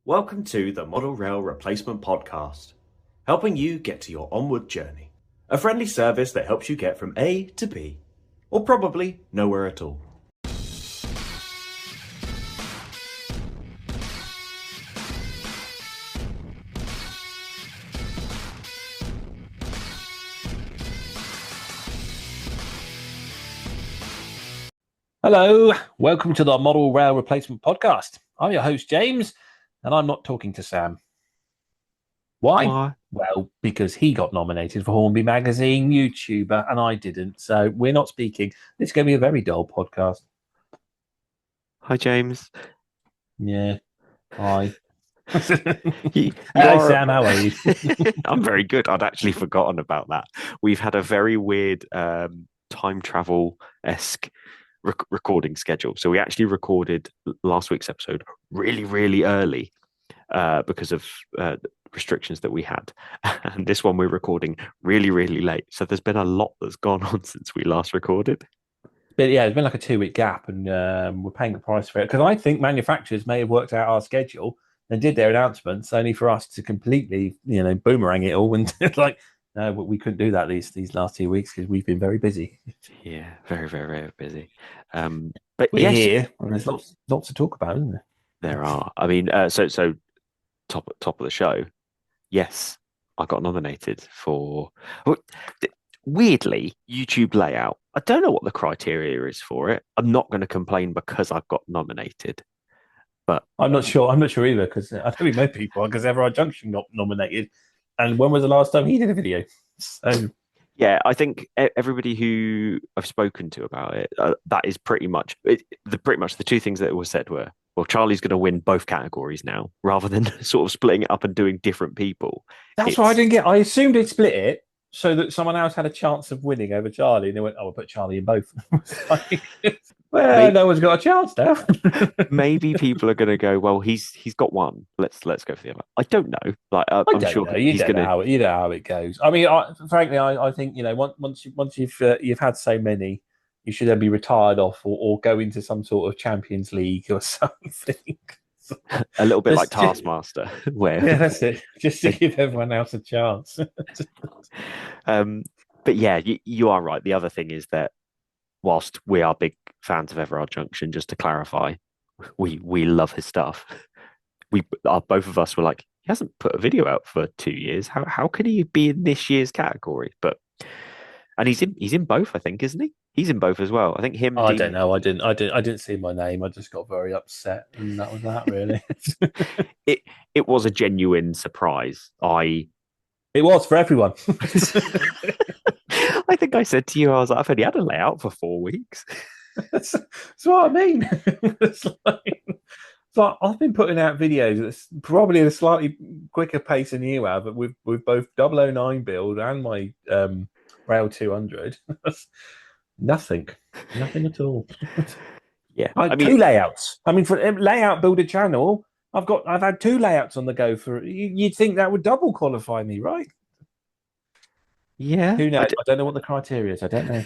Welcome to the Model Rail Replacement Podcast, helping you get to your onward journey. A friendly service that helps you get from A to B, or probably nowhere at all. Hello, welcome to the Model Rail Replacement Podcast. I'm your host, James, and I'm not talking to Sam. Why? Well, because he got nominated for Hornby Magazine YouTuber, and I didn't. So we're not speaking. It's going to be a very dull podcast. Hi, James. Yeah. Hi. You Hi, are- Sam. How are you? I'm very good. I'd actually forgotten about that. We've had a very weird time travel-esque recording schedule. So we actually recorded last week's episode really, really early because of restrictions that we had. And this one we're recording really, really late. So there's been a lot that's gone on since we last recorded. But yeah, it's been like a 2-week gap, and we're paying the price for it. Because I think manufacturers may have worked out our schedule and did their announcements only for us to completely, boomerang it all. And like, no, we couldn't do that these last 2 weeks because we've been very busy. Yeah, very, very, very busy. But We're yes, here, and there's lots to talk about, isn't there? there are. I mean, so top of the show. Yes, I got nominated for weirdly YouTube layout. I don't know what the criteria is for it. I'm not going to complain because I've got nominated. But I'm not sure either, because I don't think most people, because Everard Junction got nominated. And when was the last time he did a video? So yeah, I think everybody who I've spoken to about it, that is pretty much the two things that were said were, well, Charlie's going to win both categories now, rather than sort of splitting it up and doing different people. that's what I didn't get. I assumed they'd split it so that someone else had a chance of winning over Charlie, and they went, "Oh, we'll put Charlie in both." Well, no one's got a chance now. Maybe people are going to go, well, he's got one. Let's go for the other. I don't know. Like I'm sure know. You don't know how it goes. I mean, frankly, I think once you've had so many, you should then be retired off or go into some sort of Champions League or something. A little bit like Taskmaster, where yeah, that's it. Just to give everyone else a chance. But yeah, you are right. The other thing is that whilst we are big fans of Everard Junction, just to clarify, we love his stuff. Both of us were like, he hasn't put a video out for 2 years. How can he be in this year's category? And he's in both, I think, isn't he? He's in both as well. I think him. I don't know. I didn't see my name. I just got very upset, and that was that. Really, it was a genuine surprise. It was for everyone. I think I said to you, I was like, I've only had a layout for 4 weeks. That's what I mean. It's like I've been putting out videos that's probably at a slightly quicker pace than you have, but with both 009 build and my Rail 200. Nothing at all. Yeah, I mean, 2 layouts. I mean, for layout builder channel, I've had 2 layouts on the go for. You'd think that would double qualify me, right? Yeah. Who knows? I don't know what the criteria is. I don't know.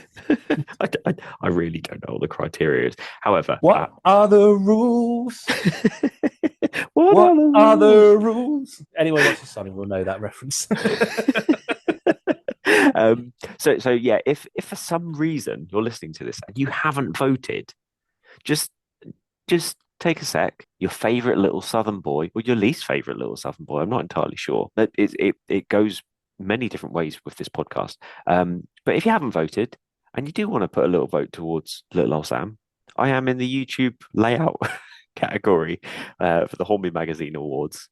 I really don't know what the criteria is. However, what are the rules? what are the rules? Anyone watching Sunny will know that reference. So yeah, if for some reason you're listening to this and you haven't voted, just take a sec. Your favorite little Southern boy or your least favorite little Southern boy, I'm not entirely sure. It goes many different ways with this podcast. But if you haven't voted and you do want to put a little vote towards little old Sam, I am in the YouTube layout category for the Hornby Magazine Awards.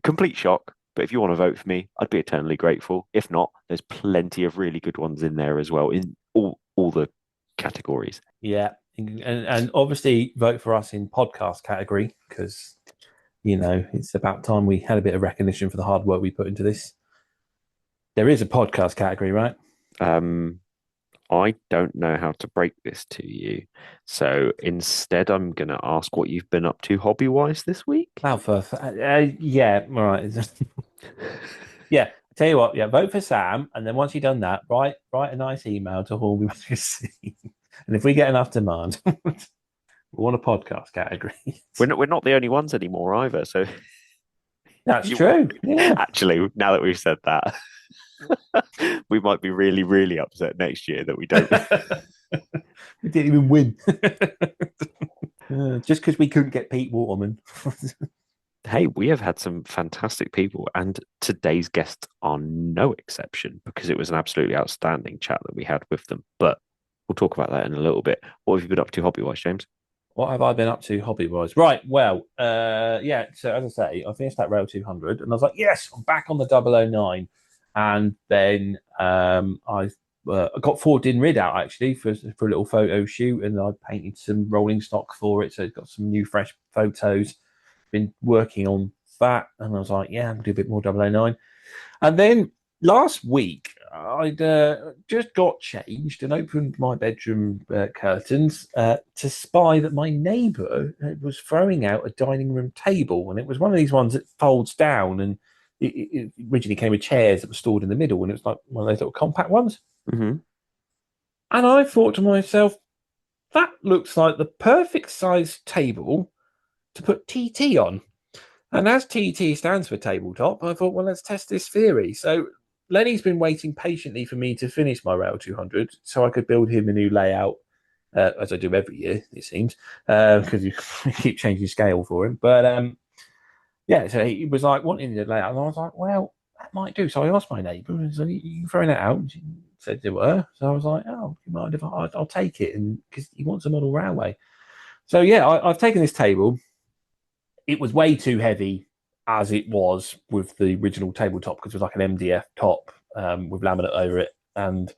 Complete shock. But if you want to vote for me, I'd be eternally grateful. If not, there's plenty of really good ones in there as well in all the categories. Yeah, and obviously vote for us in podcast category because it's about time we had a bit of recognition for the hard work we put into this. There is a podcast category, right? I don't know how to break this to you. So instead, I'm going to ask what you've been up to hobby-wise this week. Yeah, all right. Yeah, tell you what, yeah, vote for Sam, and then once you've done that, write a nice email to Hornby Magazine. And if we get enough demand, We want a podcast category. We're not the only ones anymore either. So That's true. Yeah. Actually, now that we've said that, we might be really, really upset next year that we don't. We didn't even win. Just because we couldn't get Pete Waterman. Hey, we have had some fantastic people, and today's guests are no exception because it was an absolutely outstanding chat that we had with them. But we'll talk about that in a little bit. What have you been up to hobby-wise, James? What have I been up to hobby-wise? Right, well, yeah, so as I say, I finished that Rail 200, and I was like, yes, I'm back on the 009. And then I got 4 Din Rid out, actually, for a little photo shoot, and I painted some rolling stock for it, so it's got some new, fresh photos. Been working on that, and I was like, yeah, I'm going to do a bit more 009. And then last week, I'd just got changed and opened my bedroom curtains to spy that my neighbour was throwing out a dining room table. And it was one of these ones that folds down, and it originally came with chairs that were stored in the middle, and it was like one of those little compact ones. Mm-hmm. And I thought to myself, that looks like the perfect size table to put TT on. And as TT stands for tabletop, I thought, well, let's test this theory. So Lenny's been waiting patiently for me to finish my Rail 200 so I could build him a new layout, as I do every year, it seems, because you keep changing scale for him. But yeah, so he was like wanting the layout, and I was like, well, that might do. So I asked my neighbour, so you throwing that out? And she said they were. So I was like, oh, you mind if I'll take it? And because he wants a model railway. So yeah, I've taken this table. It was way too heavy as it was with the original tabletop because it was like an MDF top with laminate over it, and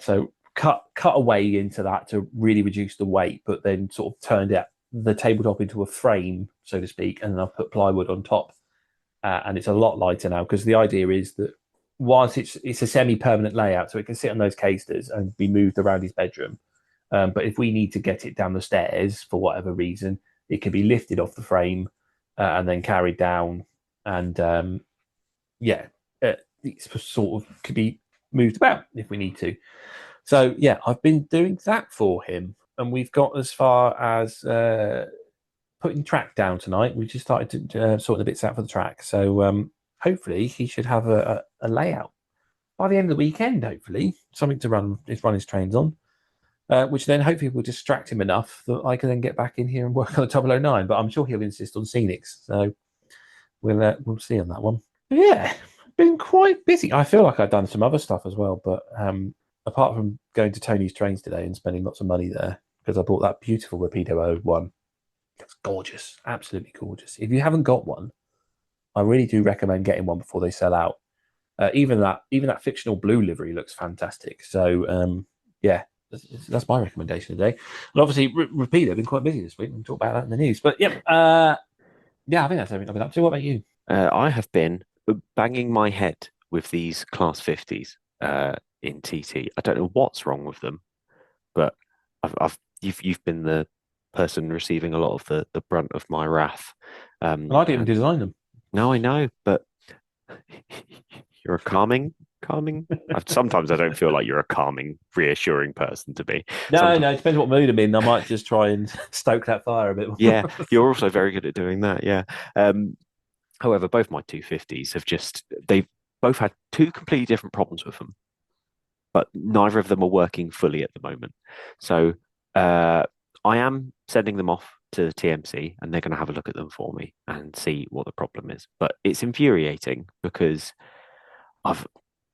so cut away into that to really reduce the weight, but then sort of turned the tabletop into a frame, so to speak, and then I've put plywood on top, and it's a lot lighter now because the idea is that whilst it's a semi-permanent layout, so it can sit on those casters and be moved around his bedroom, but if we need to get it down the stairs for whatever reason, it can be lifted off the frame and then carried down, and it sort of could be moved about if we need to. So yeah, I've been doing that for him, and we've got as far as putting track down tonight. We just started to sort the bits out for the track, so hopefully he should have a layout by the end of the weekend. Hopefully, something to run his trains on. Which then hopefully will distract him enough that I can then get back in here and work on the 009. But I'm sure he'll insist on scenics, so we'll see on that one. But yeah, been quite busy. I feel like I've done some other stuff as well, but apart from going to Tony's Trains today and spending lots of money there because I bought that beautiful Rapido 01. It's gorgeous, absolutely gorgeous. If you haven't got one, I really do recommend getting one before they sell out. Even that fictional blue livery looks fantastic. So yeah. That's my recommendation today. And obviously, Repeat, I've been quite busy this week. We'll talk about that in the news. But yeah, I think that's everything I've been up to. What about you? I have been banging my head with these Class 50s in TT. I don't know what's wrong with them, but you've been the person receiving a lot of the brunt of my wrath. And I didn't even design them. No, I know, but you're a calming. Sometimes I don't feel like you're a calming, reassuring person to be. No, it depends what mood I'm in. I might just try and stoke that fire a bit more. Yeah, you're also very good at doing that. Yeah. However, both my 250s they've both had 2 completely different problems with them, but neither of them are working fully at the moment. So I am sending them off to TMC, and they're going to have a look at them for me and see what the problem is. But it's infuriating because I've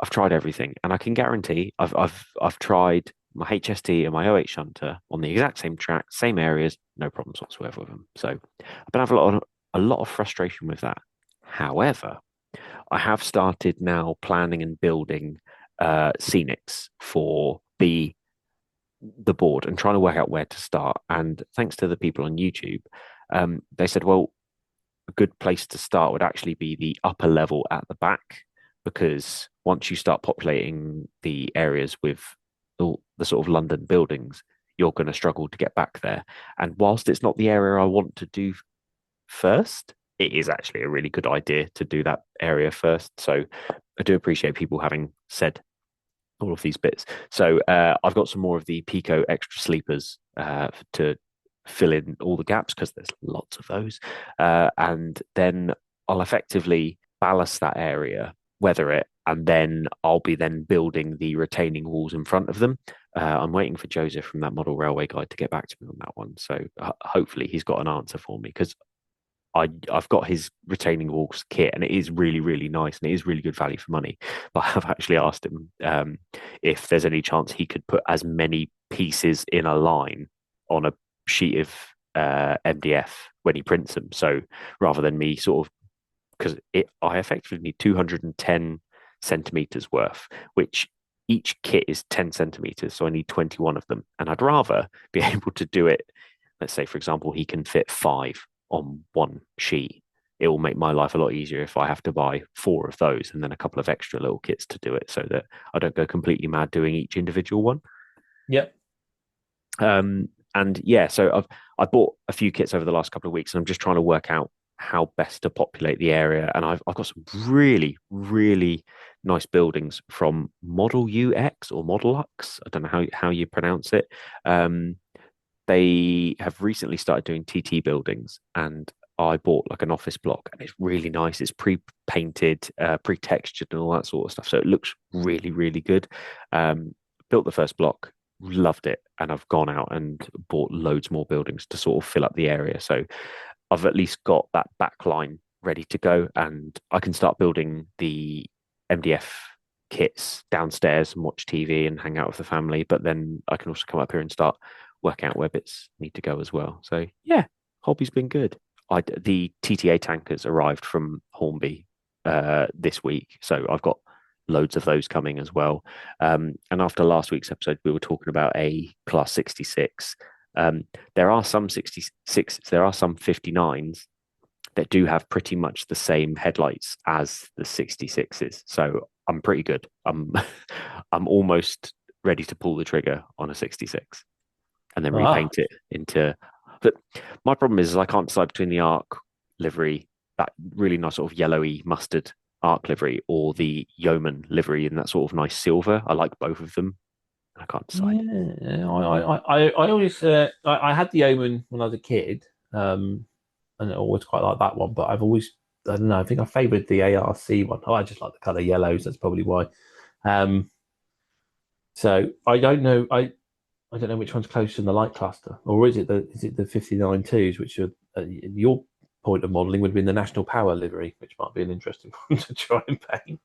tried everything, and I can guarantee I've tried my HST and my OH shunter on the exact same track, same areas, no problems whatsoever with them. So I've been having a lot of frustration with that. However, I have started now planning and building scenics for the board and trying to work out where to start. And thanks to the people on YouTube, they said, well, a good place to start would actually be the upper level at the back, because once you start populating the areas with the sort of London buildings, you're going to struggle to get back there. And whilst it's not the area I want to do first, it is actually a really good idea to do that area first. So I do appreciate people having said all of these bits. So I've got some more of the Pico extra sleepers to fill in all the gaps because there's lots of those. And then I'll effectively ballast that area, weather it, and then I'll be then building the retaining walls in front of them. I'm waiting for Joseph from that model railway guide to get back to me on that one. So hopefully he's got an answer for me, because I've got his retaining walls kit, and it is really, really nice, and it is really good value for money. But I have actually asked him if there's any chance he could put as many pieces in a line on a sheet of MDF when he prints them. So rather than me sort of, because I effectively need 210 centimeters worth, which each kit is 10 centimeters. So I need 21 of them. And I'd rather be able to do it. Let's say, for example, he can fit 5 on one sheet. It will make my life a lot easier if I have to buy 4 of those and then a couple of extra little kits to do it, so that I don't go completely mad doing each individual one. Yep. And yeah, so I bought a few kits over the last couple of weeks, and I'm just trying to work out how best to populate the area. And I've got some really, really nice buildings from Model UX or Model Lux. I don't know how you pronounce it. They have recently started doing TT buildings, and I bought like an office block, and it's really nice. It's pre-painted, pre-textured, and all that sort of stuff. So it looks really, really good. Built the first block, loved it, and I've gone out and bought loads more buildings to sort of fill up the area. So I've at least got that back line ready to go, and I can start building the MDF kits downstairs and watch TV and hang out with the family. But then I can also come up here and start working out where bits need to go as well. So yeah, hobby's been good. The TTA tankers arrived from Hornby this week, so I've got loads of those coming as well. And after last week's episode, we were talking about a Class 66. There are some 66, there are some 59s that do have pretty much the same headlights as the 66s. So I'm pretty good. I'm almost ready to pull the trigger on a 66 and then repaint it into. But my problem is I can't decide between the Arc livery, that really nice sort of yellowy mustard Arc livery, or the Yeoman livery in that sort of nice silver. I like both of them. I can't decide. Yeah, I always I had the Yeoman when I was a kid, and I always quite like that one. But I've always, I don't know, I think I favoured the ARC one. Oh, I just like the colour yellows. That's probably why. So I don't know. I don't know which one's closer in the light cluster, or is it the 59.2s, which are your point of modelling would have been the National Power livery, which might be an interesting one to try and paint.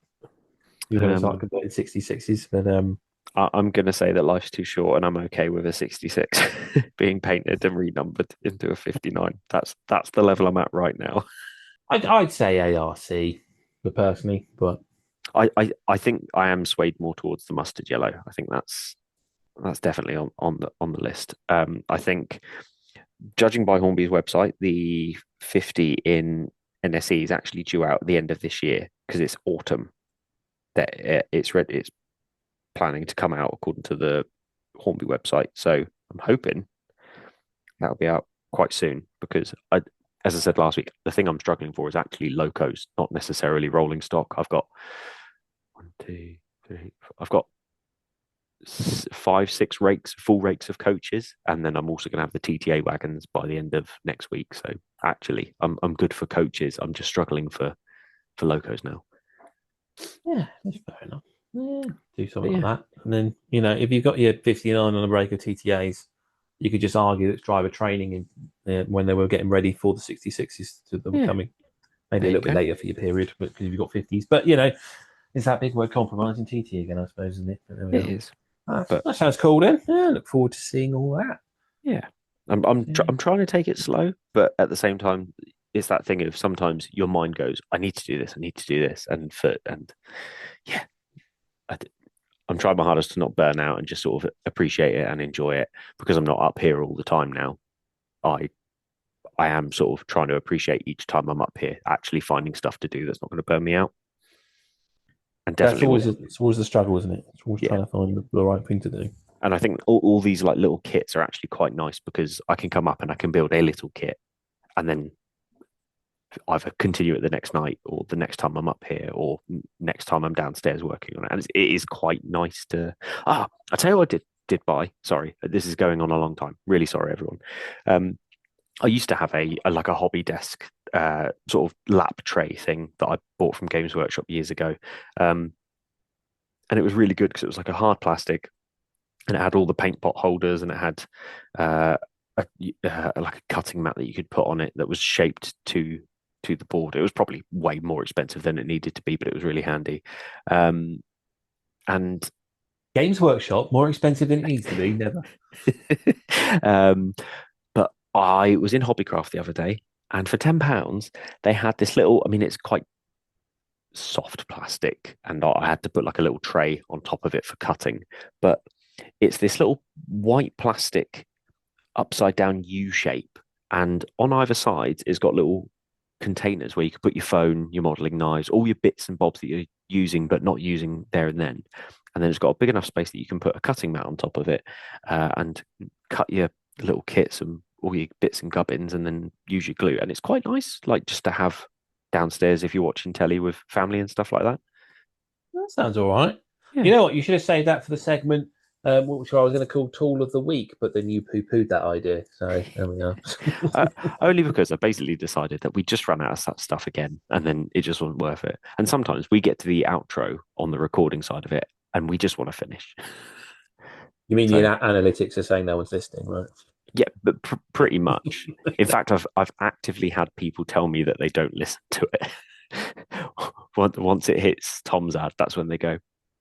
You're going to start converting 66s, but I'm going to say that life's too short, and I'm okay with a 66 being painted and renumbered into a 59. That's the level I'm at right now. I'd say ARC, but personally, but I think I am swayed more towards the mustard yellow. I think that's definitely on the list. I think, judging by Hornby's website, the 50 in NSE is actually due out at the end of this year because it's autumn. That it's planning to come out according to the Hornby website. So I'm hoping that'll be out quite soon, because as I said last week, the thing I'm struggling for is actually locos, not necessarily rolling stock. I've got 1, 2, 3. I've got 5, 6 full rakes of coaches, and then I'm also going to have the TTA wagons by the end of next week. So actually, I'm good for coaches. I'm just struggling for locos now. Yeah, that's fair enough. Yeah, do something like that, and then if you've got your 59 on a break of TTAs, you could just argue that it's driver training when they were getting ready for the 66s that were coming. Maybe a little bit later for your period, but because you've got 50s. But it's that big word compromising TT again, I suppose, isn't it? It is. That sounds cool then. Yeah, look forward to seeing all that. Yeah, I'm trying to take it slow, but at the same time, it's that thing of sometimes your mind goes, I need to do this, and yeah, I'm trying my hardest to not burn out and just sort of appreciate it and enjoy it, because I'm not up here all the time now. I am sort of trying to appreciate each time I'm up here, actually finding stuff to do that's not going to burn me out. And definitely, it's always the struggle, isn't it? It's always trying to find the right thing to do. And I think all these like little kits are actually quite nice, because I can come up and I can build a little kit, and then either continue it the next night, or the next time I'm up here, or next time I'm downstairs working on it. And it is quite nice to. I tell you what I did. did buy. Sorry, this is going on a long time. Really sorry, everyone. I used to have a like a hobby desk sort of lap tray thing that I bought from Games Workshop years ago, and it was really good because it was like a hard plastic, and it had all the paint pot holders, and it had like a cutting mat that you could put on it that was shaped to the board. It was probably way more expensive than it needed to be, but it was really handy. And Games Workshop, more expensive than it needs to be, never. But I was in Hobbycraft the other day, and for £10, they had this little, I mean, it's quite soft plastic, and I had to put like a little tray on top of it for cutting. But it's this little white plastic upside down U shape, and on either side, it's got little containers where you can put your phone, your modeling knives, all your bits and bobs that you're using but not using there and then. And then it's got a big enough space that you can put a cutting mat on top of it and cut your little kits and all your bits and gubbins, and then use your glue. And it's quite nice, like just to have downstairs if you're watching telly with family and stuff like that. That sounds all right. Yeah. You know what? You should have saved that for the segment, which I was going to call Tool of the Week, but then you poo-pooed that idea. So there we are. Only because I basically decided that we just ran out of such stuff again, and then it just wasn't worth it. And sometimes we get to the outro on the recording side of it, and we just want to finish. You mean the analytics are saying no one's listening, right? Yeah, but pretty much. In fact, I've actively had people tell me that they don't listen to it. Once it hits Tom's ad, that's when they go,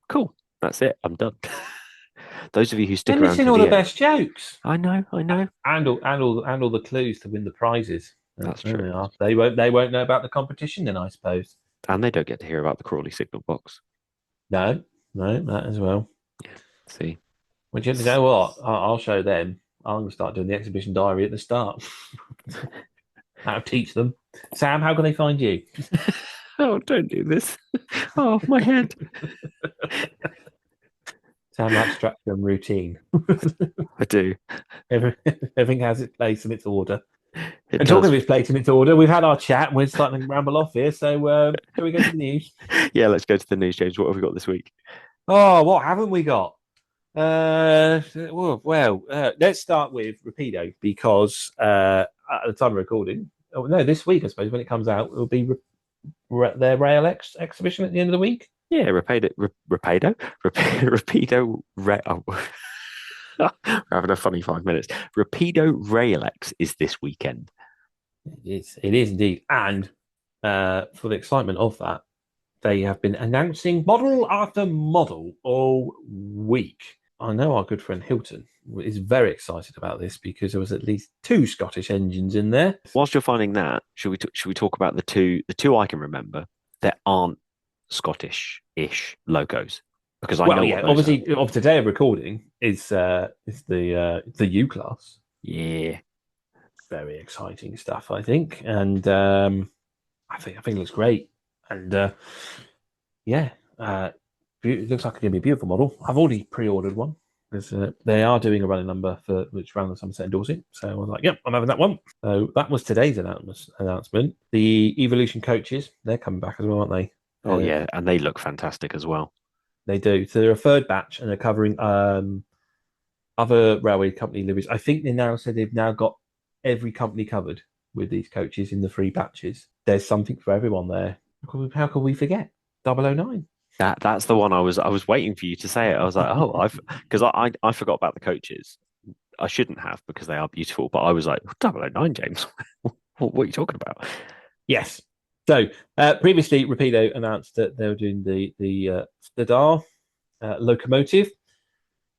"Cool, that's it, I'm done." Those of you who stick They're around, missing all the best jokes. I know, and all the clues to win the prizes. That's true. They won't know about the competition then, I suppose. And they don't get to hear about the Crawley signal box. No, that as well. Yeah. See, well, you know what? I'll show them. I'm going to start doing the exhibition diary at the start. That'll teach them. Sam, how can they find you? Oh, don't do this. Oh, my head. Sam likes structure and routine. I do. Everything has its place and its order. And talking of its place and its order, we've had our chat and we're starting to ramble off here. So shall we go to the news? Yeah, let's go to the news, James. What have we got this week? Oh, what haven't we got? Let's start with Rapido, because at the time of recording, this week, I suppose, when it comes out, it will be their Rail-X exhibition at the end of the week. Yeah, Rapido. We're having a funny 5 minutes. Rapido Rail-X is this weekend. It is indeed. And for the excitement of that, they have been announcing model after model all week. I know our good friend Hilton is very excited about this because there was at least 2 Scottish engines in there. Whilst you're finding that, should we talk about the two I can remember that aren't Scottish-ish logos? Because I know obviously of today of recording is the U class. Yeah, very exciting stuff, I think, and I think it looks great, and it looks like it's going to be a beautiful model. I've already pre-ordered one. They are doing a running number for which round the Somerset endorsing, so I was like, "Yep, I'm having that one." So that was today's announcement. The Evolution coaches, they're coming back as well, aren't they? Oh yeah, and they look fantastic as well. They do. So they're a third batch, and they're covering other railway company liveries. I think they now said they've now got every company covered with these coaches in the 3 batches. There's something for everyone there. How can we forget 009? That's the one I was waiting for you to say it. I was like, because I forgot about the coaches. I shouldn't have, because they are beautiful, but I was like, 009, James. What are you talking about? Yes. So previously, Rapido announced that they were doing the Cedar locomotive,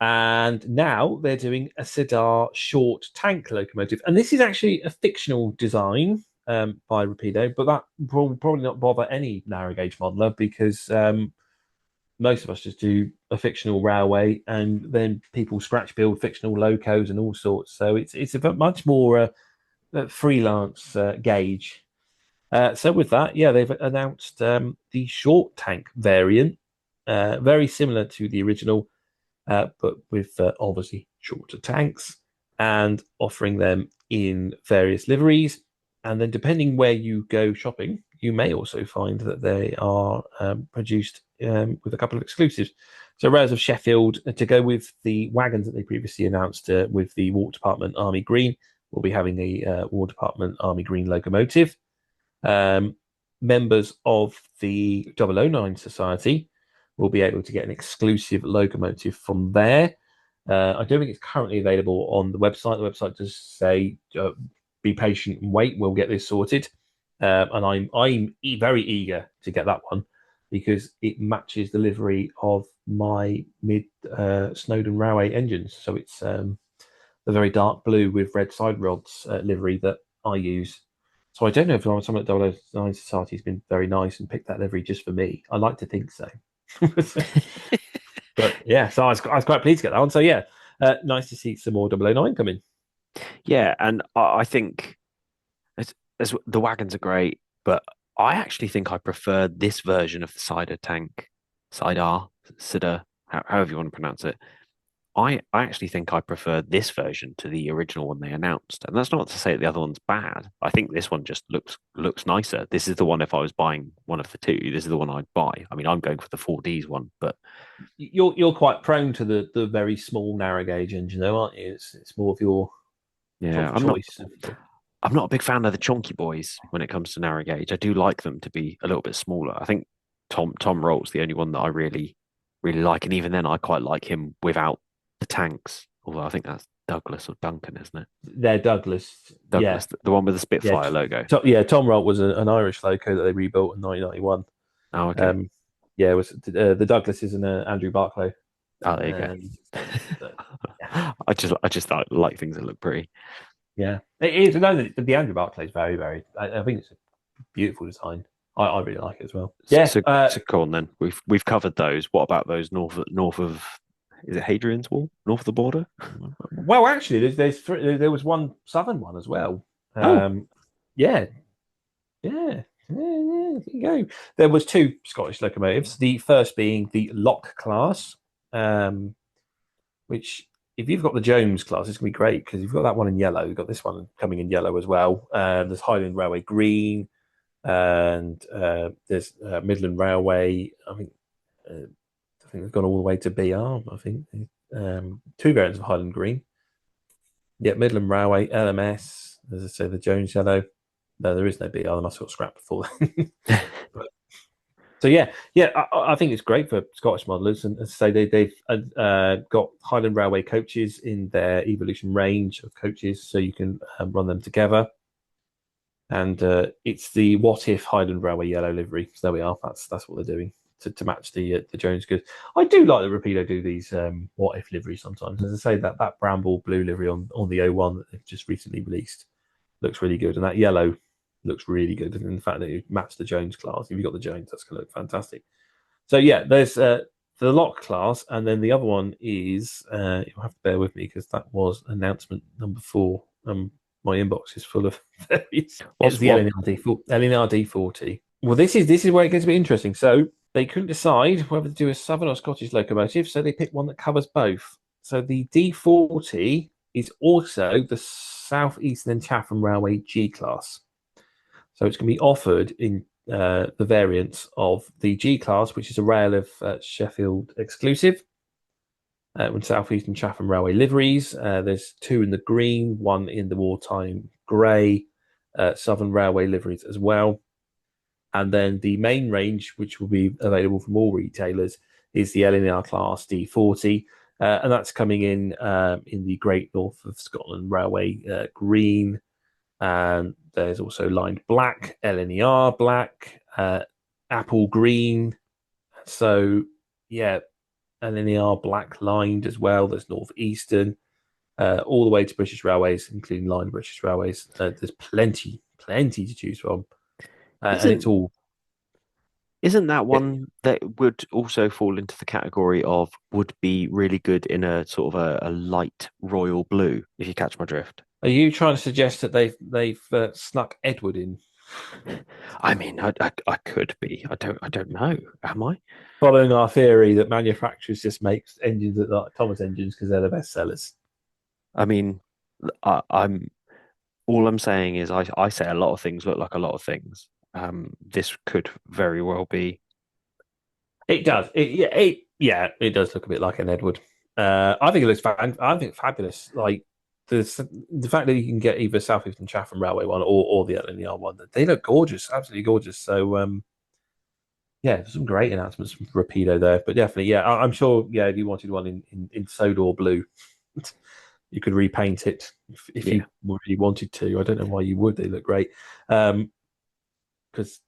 and now they're doing a Cedar short tank locomotive. And this is actually a fictional design by Rapido, but that will probably not bother any narrow gauge modeler, because most of us just do a fictional railway, and then people scratch build fictional locos and all sorts. So it's a much more freelance gauge. So with that, they've announced the short tank variant, very similar to the original, but with obviously shorter tanks, and offering them in various liveries. And then depending where you go shopping, you may also find that they are produced with a couple of exclusives. So Rails of Sheffield, to go with the wagons that they previously announced with the War Department Army Green, will be having the War Department Army Green locomotive. Members of the 009 Society will be able to get an exclusive locomotive from there. I don't think it's currently available on the website. The website does say, be patient and wait, we'll get this sorted. And I'm very eager to get that one because it matches the livery of my mid Snowden Railway engines. So it's the very dark blue with red side rods livery that I use. So I don't know if someone at 009 Society has been very nice and picked that livery just for me. I like to think so. But yeah, so I was quite pleased to get that one. So yeah, nice to see some more 009 come in. Yeah, and I think as the wagons are great, but I actually think I prefer this version of the cider tank, cider, however you want to pronounce it. I actually think I prefer this version to the original one they announced. And that's not to say that the other one's bad. I think this one just looks nicer. This is the one, if I was buying one of the two, this is the one I'd buy. I mean, I'm going for the 4Ds one, but you're quite prone to the very small narrow gauge engine, though, aren't you? It's more of your choice. I'm not a big fan of the chunky boys when it comes to narrow gauge. I do like them to be a little bit smaller. I think Tom Rolt's the only one that I really like, and even then, I quite like him without the tanks. Although I think that's Douglas or Duncan, isn't it? They're Douglas. Yeah. The one with the Spitfire logo. Tom Rolt was an Irish loco that they rebuilt in 1991. Oh, okay. It was the Douglas is an Andrew Barclay. Oh, there you go. I just like things that look pretty. Yeah, it is. No, the Andrew Barclay is very, very. I think it's a beautiful design. I really like it as well. Yeah. So go on then. We've covered those. What about those north of? Is it Hadrian's Wall, north of the border? Well, actually, there was one southern one as well. Yeah. There you go. There was two Scottish locomotives. The first being the Lock class, which if you've got the Jones class, it's gonna be great because you've got that one in yellow. You've got this one coming in yellow as well. There's Highland Railway green, and there's Midland Railway. I think they've gone all the way to BR. I think two variants of Highland green. Yeah, Midland Railway, LMS. As I say, the Jones yellow. No, there is no BR. They must have got scrapped before then. So I think it's great for Scottish modelers, and as I say, they've got Highland Railway coaches in their Evolution range of coaches, so you can run them together. And it's the What If Highland Railway yellow livery. So there we are. That's what they're doing to match the Jones goods. I do like that Rapido do these What If liveries sometimes. As I say, that bramble blue livery on the O1 that they've just recently released looks really good, and that yellow looks really good. And in fact, that you match the Jones class. If you've got the Jones, that's going to look fantastic. So yeah, there's the Lock class, and then the other one is you'll have to bear with me because that was announcement number 4. My inbox is full of it's the LNR D40. Well, this is where it gets a bit interesting. So they couldn't decide whether to do a Southern or Scottish locomotive, so they picked one that covers both. So the D40 is also the South Eastern and Chatham Railway G class. So it's going to be offered in the variants of the G class, which is a Rail of Sheffield exclusive, with South Eastern Chatham Railway liveries. There's 2 in the green, 1 in the wartime grey, Southern Railway liveries as well. And then the main range, which will be available from all retailers, is the LNR class D40. And that's coming in the Great North of Scotland Railway green. And there's also lined black, LNER black, apple green. So, yeah, LNER black lined as well. There's Northeastern, all the way to British Railways, including lined British Railways. There's plenty to choose from. And it's all... Isn't that one that would also fall into the category of would be really good in a sort of a light royal blue, if you catch my drift? Are you trying to suggest that they've snuck Edward in? I mean, I could be. I don't know. Am I? Following our theory that manufacturers just make engines that like Thomas engines because they're the best sellers. I mean, I'm all I'm saying is I say a lot of things look like a lot of things. This could very well be. It does. It Yeah, it does look a bit like an Edward. I think it looks I think it's fabulous. Like the fact that you can get either South Eastern Chatham Railway one or the Atlantic Yard one, they look gorgeous, absolutely gorgeous. So yeah, some great announcements from Rapido there. But definitely, yeah, I'm sure. Yeah, if you wanted one in Sodor blue, you could repaint it if you really wanted to. I don't know why you would. They look great. Because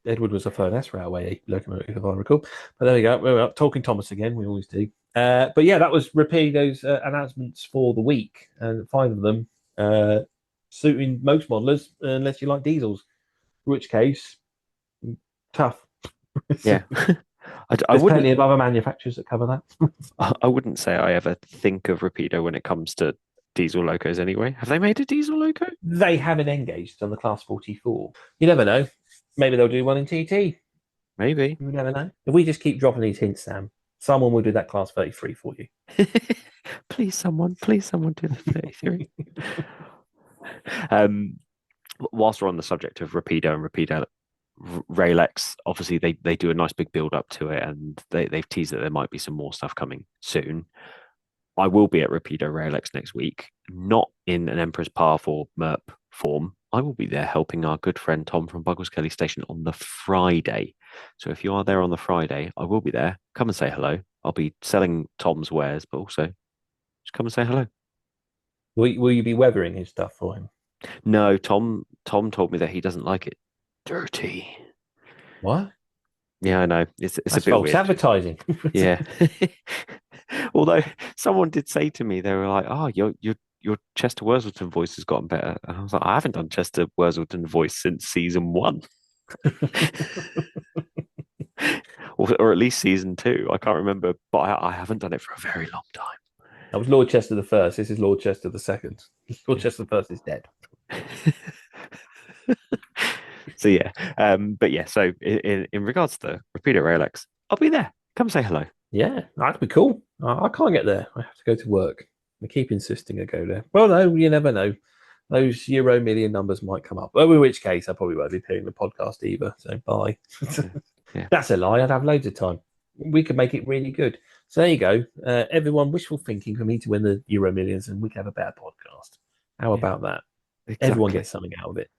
Edward was a Furness Railway locomotive, if I recall. But there we go. We're talking Thomas again. We always do. But yeah, that was Rapido's announcements for the week, and 5 of them suiting most modelers, unless you like diesels. In which case, tough. Yeah. I There's wouldn't plenty of other manufacturers that cover that. I wouldn't say I ever think of Rapido when it comes to diesel locos anyway. Have they made a diesel loco? They haven't engaged on the Class 44. You never know. Maybe they'll do one in TT. Maybe. You never know. If we just keep dropping these hints, Sam, someone will do that Class 33 for you. Please someone do the 33. Whilst we're on the subject of Rapido and Rapido Railex, obviously they do a nice big build up to it, and they've teased that there might be some more stuff coming soon. I will be at Rapido Railex next week, not in an Emperor's Path or MERP form. I will be there helping our good friend Tom from Buggles Kelly Station on the Friday. So if you are there on the Friday, I will be there. Come and say hello. I'll be selling Tom's wares, but also just come and say hello. Will you be weathering his stuff for him? No, Tom told me that he doesn't like it dirty. What? Yeah, I know. It's That's a bit false weird. advertising. Yeah. Although someone did say to me, they were like, "Oh, your Chester Worthington voice has gotten better," and I was like, "I haven't done Chester Worthington voice since season 1, or at least season 2. I can't remember, but I haven't done it for a very long time." That was Lord Chester the First. This is Lord Chester the Second. Lord Chester the First is dead. So yeah, but yeah. So in regards to Rapido Railex, I'll be there. Come say hello. Yeah, that'd be cool. I can't get there. I have to go to work. I keep insisting I go there. Well, no, you never know. Those Euro million numbers might come up. Well, in which case, I probably won't be appearing in the podcast either. So bye. Yeah. That's a lie. I'd have loads of time. We could make it really good. So there you go. Everyone, wishful thinking for me to win the Euro Millions, and we could have a better podcast. How about that? Exactly. Everyone gets something out of it.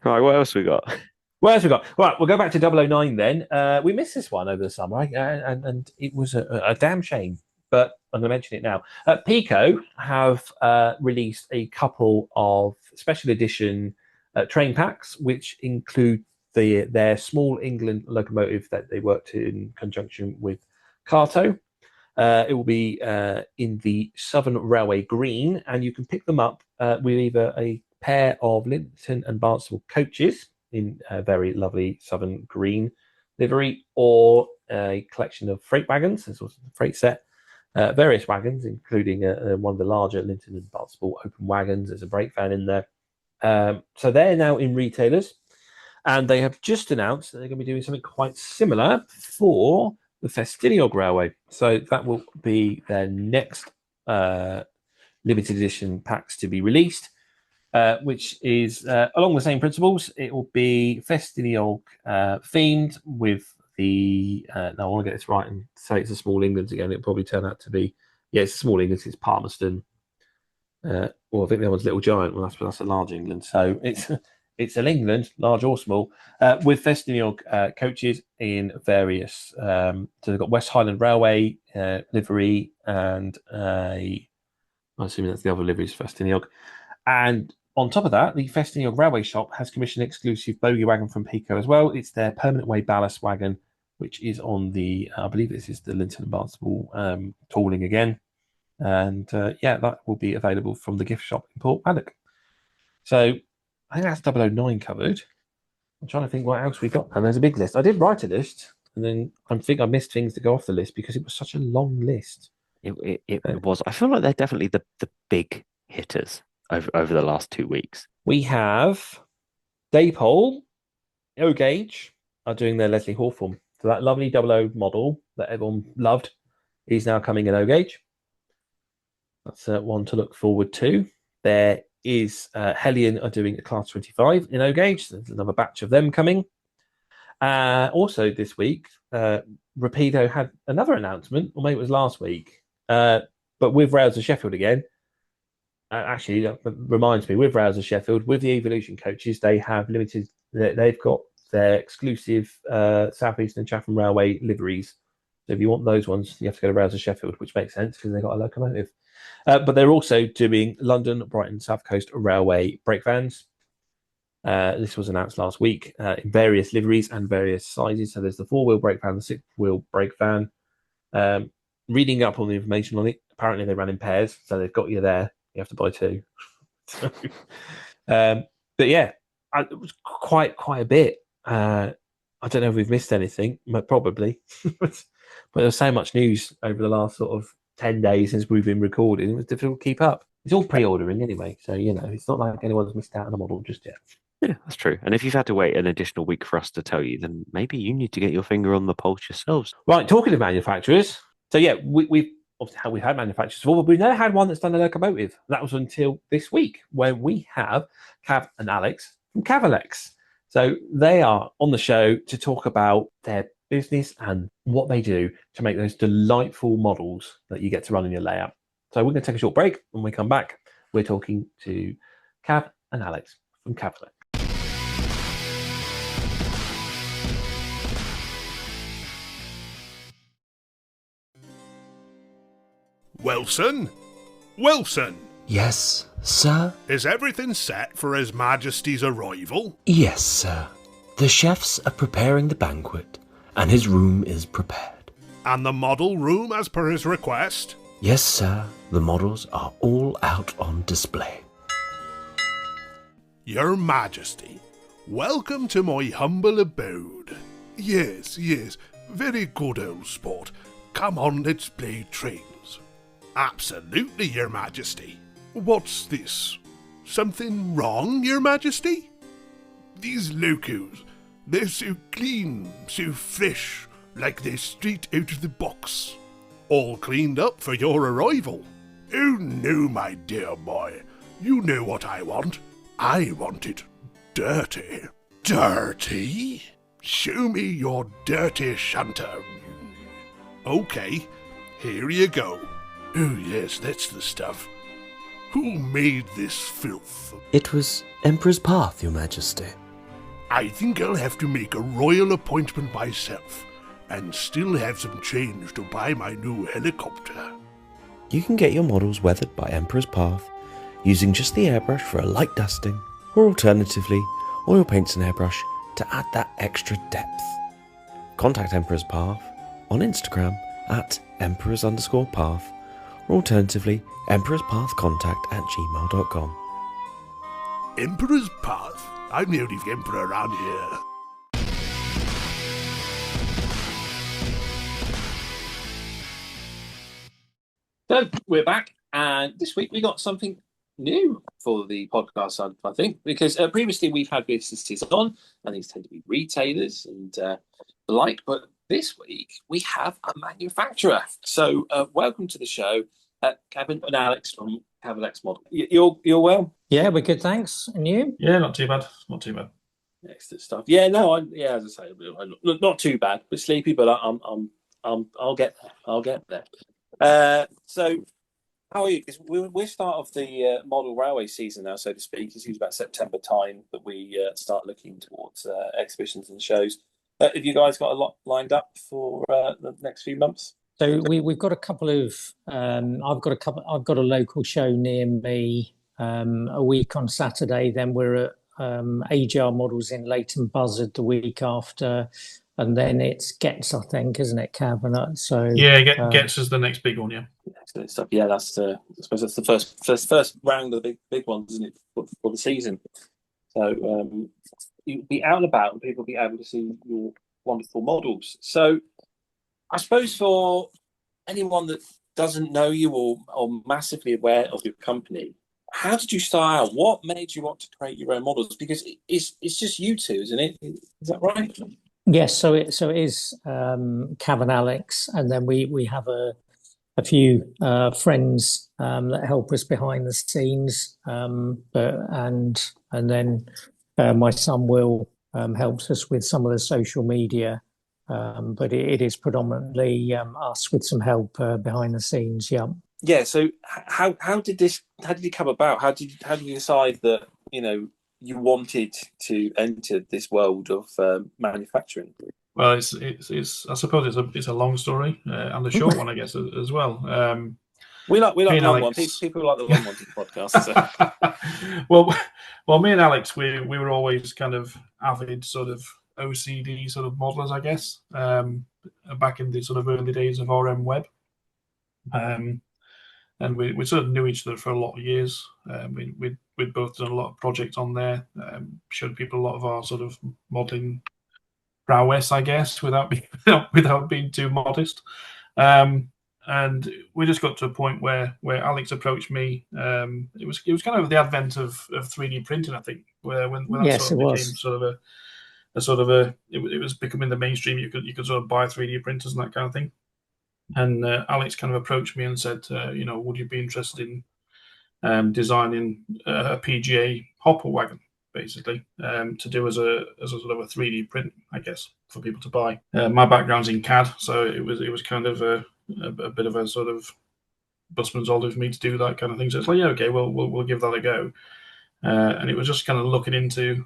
Right, what else we got? What else we got? Right, we'll go back to 009 then. We missed this one over the summer, and it was a damn shame, but I'm going to mention it now. Pico have released a couple of special edition train packs, which include their small England locomotive that they worked in conjunction with Carto. It will be in the Southern Railway green, and you can pick them up with either a pair of Linton and Barnstable coaches in a very lovely Southern green livery, or a collection of freight wagons. This was a freight set, various wagons, including one of the larger Linton and Barnstable open wagons. There's a brake van in there. So they're now in retailers, and they have just announced that they're going to be doing something quite similar for the Festiniog Railway. So that will be their next limited edition packs to be released, which is along the same principles. It will be Festiniog themed with the. Now I want to get this right and say it's a Small England again. It'll probably turn out to be, yeah, it's a Small England. It's Palmerston. Well, I think the other one's Little Giant. Well, that's a large England. So it's an England, large or small, with Festiniog coaches in various. So they've got West Highland Railway livery, and I'm assuming that's the other liveries for Festiniog. And on top of that, the Festiniog Railway Shop has commissioned an exclusive bogie wagon from Pico as well. It's their permanent way ballast wagon, which is on the, I believe this is the Linton and Barnstable tooling again. And yeah, that will be available from the gift shop in Port Paddock. So I think that's 009 covered. I'm trying to think what else we got. And there's a big list. I did write a list, and then I think I missed things to go off the list because it was such a long list. It was. I feel like they're definitely the big hitters over the last 2 weeks. We have Daypole, O Gauge are doing their Leslie Hawthorne. So that lovely 00 model that everyone loved is now coming in O Gauge. That's one to look forward to. There is Hellion are doing a Class 25 in O Gauge. There's another batch of them coming. Also this week, Rapido had another announcement, or maybe it was last week, but with Rails of Sheffield again. Actually, that reminds me, with Rails of Sheffield, with the Evolution coaches, they have limited. They've got their exclusive Southeastern and Chatham Railway liveries. So if you want those ones, you have to go to Rails of Sheffield, which makes sense because they've got a locomotive. But they're also doing London, Brighton, South Coast Railway brake vans. This was announced last week in various liveries and various sizes. So there's the 4-wheel brake van, the 6-wheel brake van. Reading up on the information on it, apparently they ran in pairs, so they've got you there. You have to buy 2. But yeah, it was quite a bit. I don't know if we've missed anything, probably. But there's so much news over the last sort of 10 days since we've been recording. It was difficult to keep up. It's all pre-ordering anyway, so it's not like anyone's missed out on a model just yet. Yeah, that's true. And if you've had to wait an additional week for us to tell you, then maybe you need to get your finger on the pulse yourselves. Right, talking to manufacturers. So yeah, we've obviously had manufacturers before, but we've never had one that's done a locomotive. That was until this week, where we have Cav and Alex from Cavalex. So they are on the show to talk about their business and what they do to make those delightful models that you get to run in your layout. So we're going to take a short break. When we come back, we're talking to Cav and Alex from Cavalex. Wilson? Wilson! Yes, sir? Is everything set for His Majesty's arrival? Yes, sir. The chefs are preparing the banquet, and his room is prepared. And the model room as per his request? Yes, sir. The models are all out on display. Your Majesty, welcome to my humble abode. Yes, very good, old sport. Come on, let's play trains. Absolutely, Your Majesty. What's this? Something wrong, Your Majesty? These locos, they're so clean, so fresh, like they're straight out of the box. All cleaned up for your arrival. Oh no, my dear boy. You know what I want. I want it dirty. Dirty? Show me your dirty shunter. Okay, here you go. Oh yes, that's the stuff. Who made this filth? It was Emperor's Path, Your Majesty. I think I'll have to make a royal appointment myself, and still have some change to buy my new helicopter. You can get your models weathered by Emperor's Path using just the airbrush for a light dusting, or alternatively, oil paints and airbrush to add that extra depth. Contact Emperor's Path on Instagram at emperors_path, or alternatively, emperorspathcontact@gmail.com. Emperor's Path? I'm the only emperor around here. So we're back, and this week we got something new for the podcast, I think, because previously we've had businesses on, and these tend to be retailers and the like, but this week we have a manufacturer. So welcome to the show, Cav and Alex from Cavalex Model. You're well? Yeah, we're good, thanks. And you? Yeah, not too bad. Not too bad. Excellent stuff. Yeah, no, as I say, not too bad, but sleepy. But I'll get there. I'll get there. So, how are you? Because we're start of the model railway season now, so to speak. It's usually about September time that we start looking towards exhibitions and shows. Have you guys got a lot lined up for the next few months? So we've got a couple of. I've got a local show near me a week on Saturday. Then we're at AGR Models in Leighton Buzzard the week after, and then it's Getz, I think, isn't it, Cav? So yeah, Getz is the next big one. Yeah, excellent stuff. Yeah, that's I suppose that's the first round of the big ones, isn't it, for the season? So you'll be out and about, and people will be able to see your wonderful models. So I suppose for anyone that doesn't know you or massively aware of your company, how did you start out? What made you want to create your own models? Because it's just you two, isn't it? Is that right? Yes. So it is Cav and Alex, and then we have a few friends that help us behind the scenes. And then my son Will helps us with some of the social media. But it is predominantly us with some help behind the scenes. Yeah. Yeah. So how did it come about? How did you decide that you wanted to enter this world of manufacturing? Well, it's I suppose it's a long story and a short one, I guess, as well. We like the long Alex... one. People like the long ones in podcasts. So. well, me and Alex, we were always kind of avid sort of OCD sort of modelers, I guess, back in the sort of early days of RM Web. And we sort of knew each other for a lot of years. We'd both done a lot of projects on there, showed people a lot of our sort of modeling prowess, I guess, without being too modest. And we just got to a point where Alex approached me. It was kind of the advent of 3D printing, I think, where when that Yes, sort of became it was becoming the mainstream. You could sort of buy 3D printers and that kind of thing. And Alex kind of approached me and said, would you be interested in designing a PGA hopper wagon, basically, to do as a sort of a 3D print, I guess, for people to buy. My background's in CAD, so it was kind of a bit of a sort of busman's order for me to do that kind of thing. So it's like, yeah, okay, we'll give that a go. And it was just kind of looking into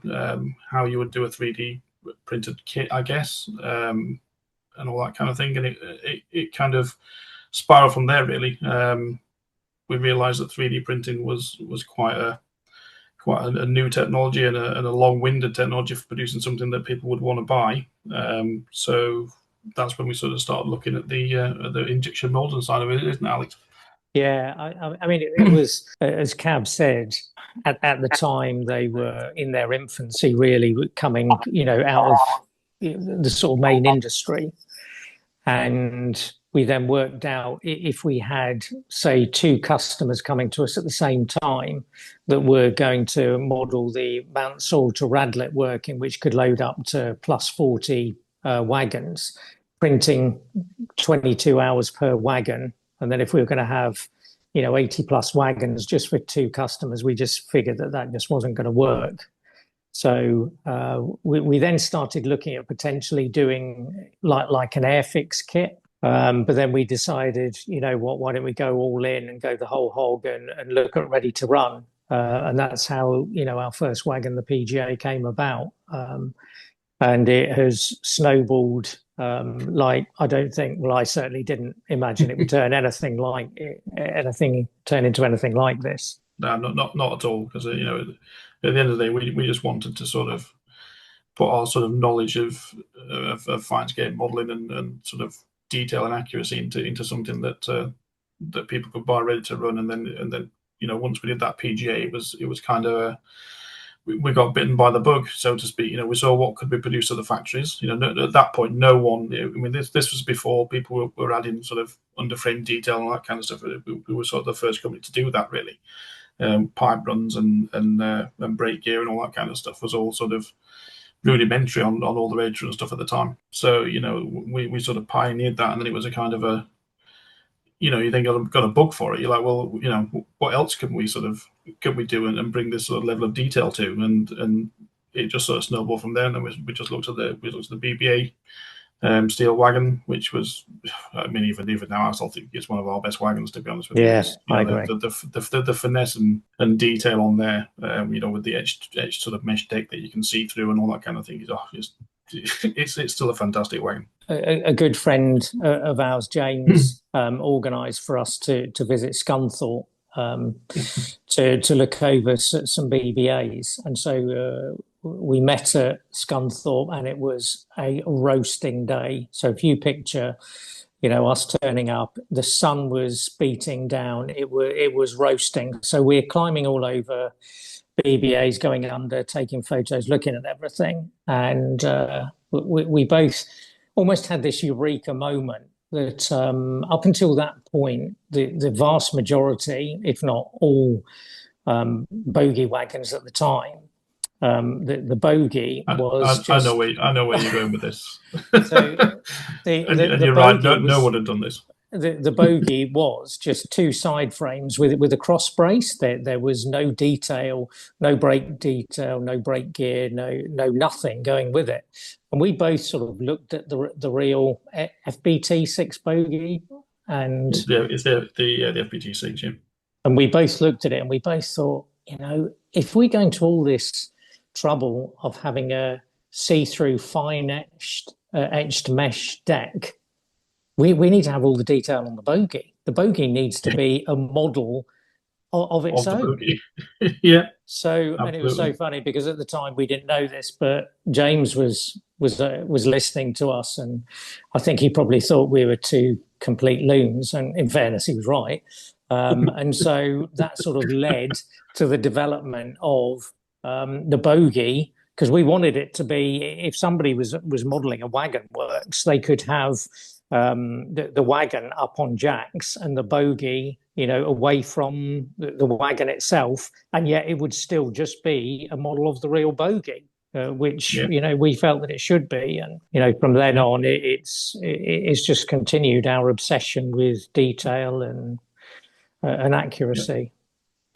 how you would do a 3D printed kit, I guess, and all that kind of thing. And it kind of spiraled from there, really. We realised that 3D printing was quite a new technology and a long-winded technology for producing something that people would want to buy. So that's when we sort of started looking at the injection molding side of it, isn't it, Alex? Yeah, I mean, it was, as Cav said, at the time they were in their infancy, really coming, out of the sort of main industry. And we then worked out if we had, say, 2 customers coming to us at the same time that were going to model the Mount Saul to Radlett working, which could load up to plus 40 wagons, printing 22 hours per wagon. And then if we were going to have, 80 plus wagons just for 2 customers, we just figured that just wasn't going to work. So we then started looking at potentially doing like an Airfix kit. But then we decided, why don't we go all in and go the whole hog and look at ready to run? And that's how, our first wagon, the PGA, came about. And it has snowballed I certainly didn't imagine it would turn turn into anything like this. No, not at all. Because at the end of the day, we just wanted to sort of put our sort of knowledge of fine scale modelling and sort of detail and accuracy into something that people could buy ready to run, and then once we did that PGA, it was kind of we got bitten by the bug, so to speak. We saw what could be produced at the factories. At that point, no one. I mean, this was before people were adding sort of underframe detail and that kind of stuff. We were sort of the first company to do that, really. Pipe runs and brake gear and all that kind of stuff was all sort of rudimentary on all the radio and stuff at the time. So we sort of pioneered that, and then it was a kind of a you then got a bug for it. You're like, well, what else can we do and bring this sort of level of detail to? And it just sort of snowballed from there. And then we just looked at the BBA steel wagon, which was, I mean, even now, I still think it's one of our best wagons, to be honest with you. Yes, I agree. The finesse and detail on there, with the edged sort of mesh deck that you can see through and all that kind of thing. It's still a fantastic wagon. A good friend of ours, James, organised for us to visit Scunthorpe to look over some BBAs. And so we met at Scunthorpe, and it was a roasting day. So if you picture, us turning up, the sun was beating down. It was roasting. So we're climbing all over BBAs, going under, taking photos, looking at everything. And we both almost had this eureka moment that up until that point, the vast majority, if not all, bogey wagons at the time, the bogey was I know where you're going with this. So and you're right. No one had done this. the bogey was just two side frames with a cross brace. There was no detail, no brake detail, no brake gear, no nothing going with it. And we both sort of looked at the real FBT6 bogey, and it's the FBT6, yeah. And we both looked at it and we both thought, if we go into all this trouble of having a see-through fine etched mesh deck, we need to have all the detail on the bogey. The bogey needs to be a model of its own. Yeah. So, absolutely. And it was so funny because at the time we didn't know this, but James was listening to us, and I think he probably thought we were two complete loons. And in fairness, he was right. And so that sort of led to the development of the bogey, because we wanted it to be, if somebody was modelling a wagon works, they could have the wagon up on jacks and the bogey, away from the wagon itself, and yet it would still just be a model of the real bogey. Which we felt that it should be, and from then on, it's just continued our obsession with detail and accuracy.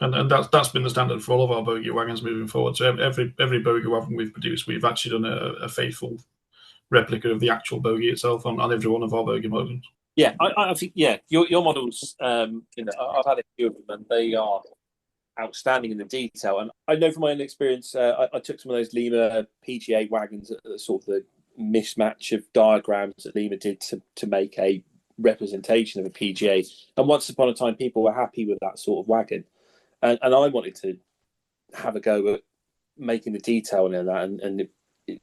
Yeah. And that's been the standard for all of our bogey wagons moving forward. So every bogey wagon we've produced, we've actually done a faithful replica of the actual bogey itself on every one of our bogey models. Yeah, I think your models. I've had a few of them, and they are outstanding in the detail. And I know from my own experience, I took some of those Lima PGA wagons, sort of the mismatch of diagrams that Lima did to make a representation of a PGA. And once upon a time, people were happy with that sort of wagon, and I wanted to have a go at making the detail in that. And I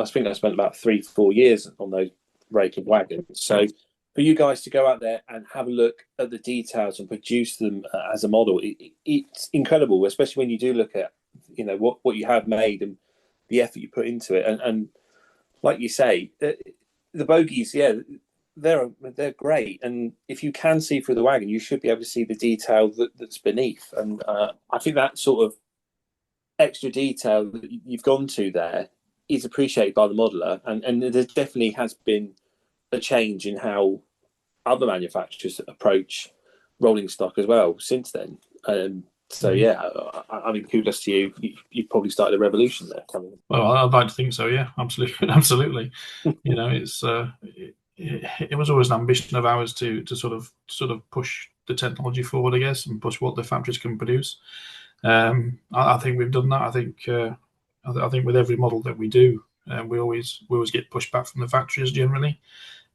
think I spent about 3-4 years on those rated wagons. So for you guys to go out there and have a look at the details and produce them as a model, it's incredible, especially when you do look at what you have made and the effort you put into it. And like you say, the bogies, they're great. And if you can see through the wagon, you should be able to see the detail that's beneath. And I think that sort of extra detail that you've gone to there is appreciated by the modeler. And there definitely has been a change in how other manufacturers approach rolling stock as well since then. Kudos to you. You've probably started a revolution there. Well, I'd like to think so. Yeah, absolutely. It was always an ambition of ours to sort of push the technology forward, I guess, and push what the factories can produce. I think we've done that. I think with every model that we do, we always get pushed back from the factories generally,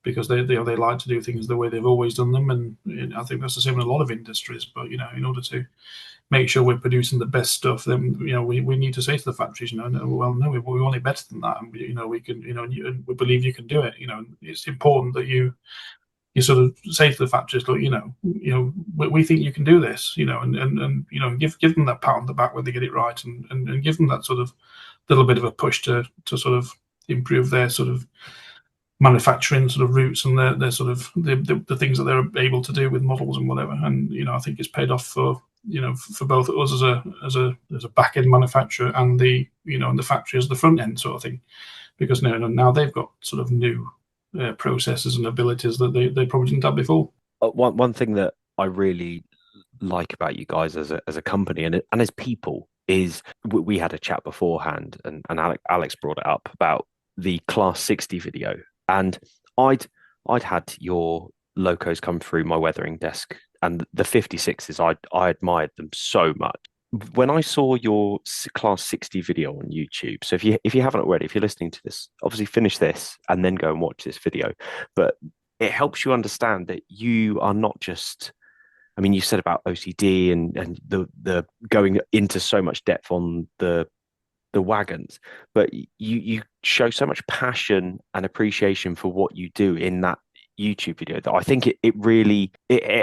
because they like to do things the way they've always done them, and I think that's the same in a lot of industries. But in order to make sure we're producing the best stuff, then we need to say to the factories, we want it better than that, and we can, we believe you can do it. It's important that you sort of say to the factories, look, we think you can do this, and give them that pat on the back when they get it right, and give them that sort of little bit of a push to sort of improve their sort of manufacturing sort of routes and their sort of the things that they're able to do with models and whatever. And I think it's paid off for both us as a back end manufacturer and the and the factory as the front end sort of thing, because now they've got sort of new processes and abilities that they probably didn't have before. One thing that I really like about you guys as a company and as people is we had a chat beforehand, and Alex brought it up about the Class 60 video, and I'd had your locos come through my weathering desk, and the 56s, I admired them so much. When I saw your Class 60 video on YouTube, so if you haven't already, if you're listening to this, obviously finish this and then go and watch this video. But it helps you understand that you are not just, you said about OCD and the going into so much depth on the wagons, but you show so much passion and appreciation for what you do in that YouTube video that I think it really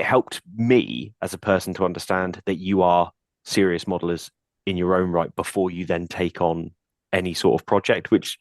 helped me as a person to understand that you are serious modelers in your own right before you then take on any sort of project, which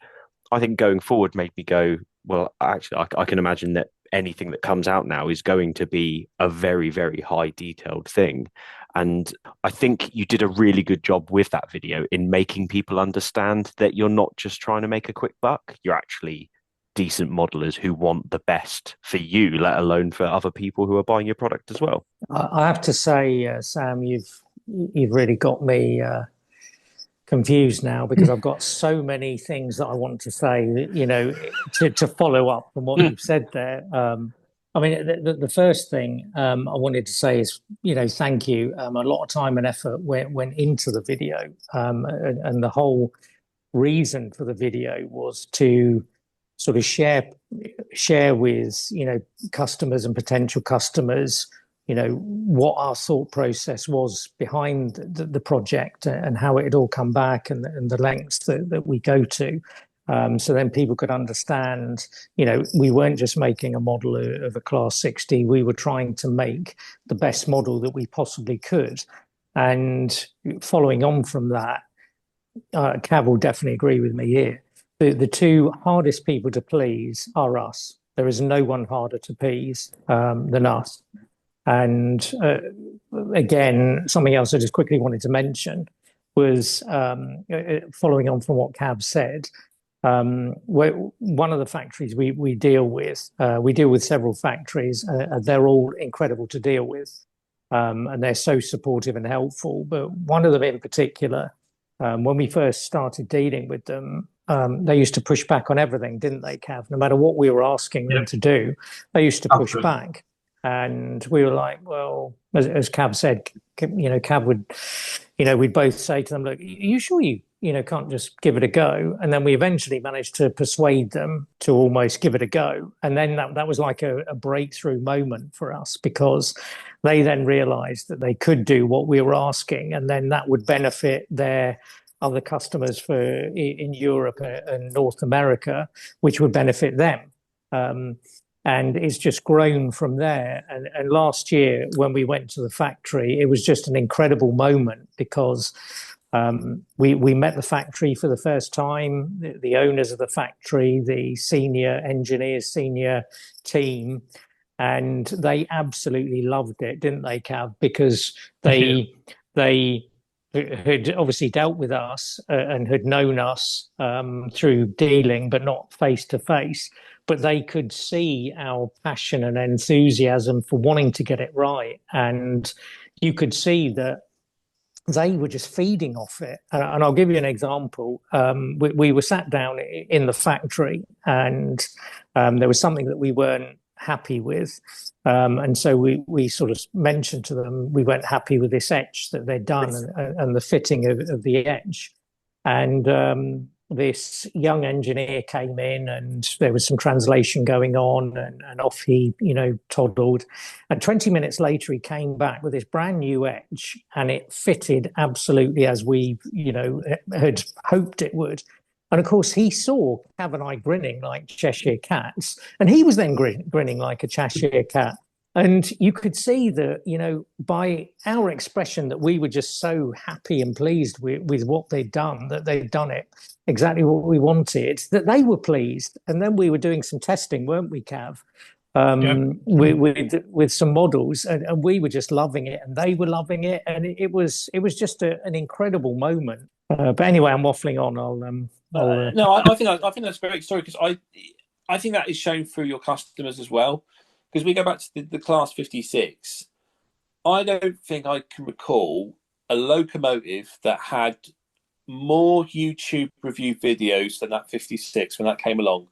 I think going forward made me go, well, actually, I can imagine that anything that comes out now is going to be a very, very high detailed thing. And I think you did a really good job with that video in making people understand that you're not just trying to make a quick buck. You're actually decent modelers who want the best for you, let alone for other people who are buying your product as well. I have to say, Sam, you've really got me confused now, because I've got so many things that I want to say, to follow up from what you've said there. I mean, the first thing I wanted to say is, thank you. A lot of time and effort went into the video, and the whole reason for the video was to sort of share with customers and potential customers what our thought process was behind the project, and how it had all come back, and the lengths that we go to, so then people could understand we weren't just making a model of a Class 60, we were trying to make the best model that we possibly could. And following on from that, Cav will definitely agree with me here. The two hardest people to please are us. There is no one harder to please than us. And again, something else I just quickly wanted to mention was, following on from what Cav said, one of the factories we deal with several factories. They're all incredible to deal with, and they're so supportive and helpful. But one of them in particular, when we first started dealing with them, they used to push back on everything, didn't they, Cav? No matter what we were asking them to do, they used to push back. And we were like, well, as Cav said, Cav would, we'd both say to them, look, are you sure you can't just give it a go? And then we eventually managed to persuade them to almost give it a go. And then that was like a breakthrough moment for us, because they then realized that they could do what we were asking, and then that would benefit their other customers in Europe and North America, which would benefit them. And it's just grown from there. And last year, when we went to the factory, it was just an incredible moment, because we met the factory for the first time, the owners of the factory, the senior engineers, senior team, and they absolutely loved it, didn't they, Cav? Because they had obviously dealt with us and had known us through dealing, but not face to face. But they could see our passion and enthusiasm for wanting to get it right. And you could see that they were just feeding off it. And I'll give you an example. We were sat down in the factory, and there was something that we weren't happy with. And so we sort of mentioned to them we weren't happy with this etch that they'd done, and the fitting of the etch. And this young engineer came in, and there was some translation going on, and off he toddled. And 20 minutes later he came back with this brand new etch, and it fitted absolutely as we had hoped it would. And of course he saw Cav and I grinning like Cheshire cats, and he was then grinning like a Cheshire cat. And you could see that, by our expression, that we were just so happy and pleased with what they'd done, that they'd done it exactly what we wanted, that they were pleased. And then we were doing some testing, weren't we, Cav? With some models, and we were just loving it, and they were loving it. And it was just an incredible moment. But anyway, I'm waffling on. No, I think that's a great story, because I think that is shown through your customers as well. Because we go back to the Class 56, I don't think I can recall a locomotive that had more YouTube review videos than that 56 when that came along.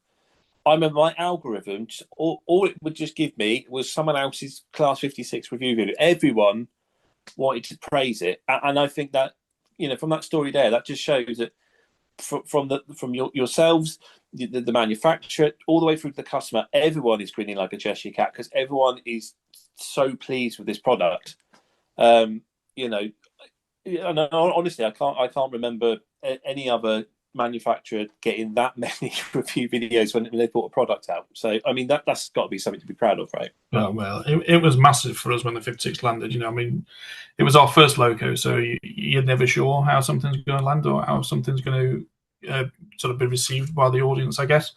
I remember my algorithm, all it would just give me was someone else's Class 56 review video. Everyone wanted to praise it. And I think that, from that story there, that just shows that from yourselves, the manufacturer, all the way through to the customer, everyone is grinning like a Cheshire cat, because everyone is so pleased with this product. And honestly, I can't remember any other manufacturer getting that many review videos when they put a product out. So I mean, that's got to be something to be proud of, right? Well, it was massive for us when the 56 landed. It was our first loco, so you're never sure how something's going to land or how something's going to sort of be received by the audience, I guess.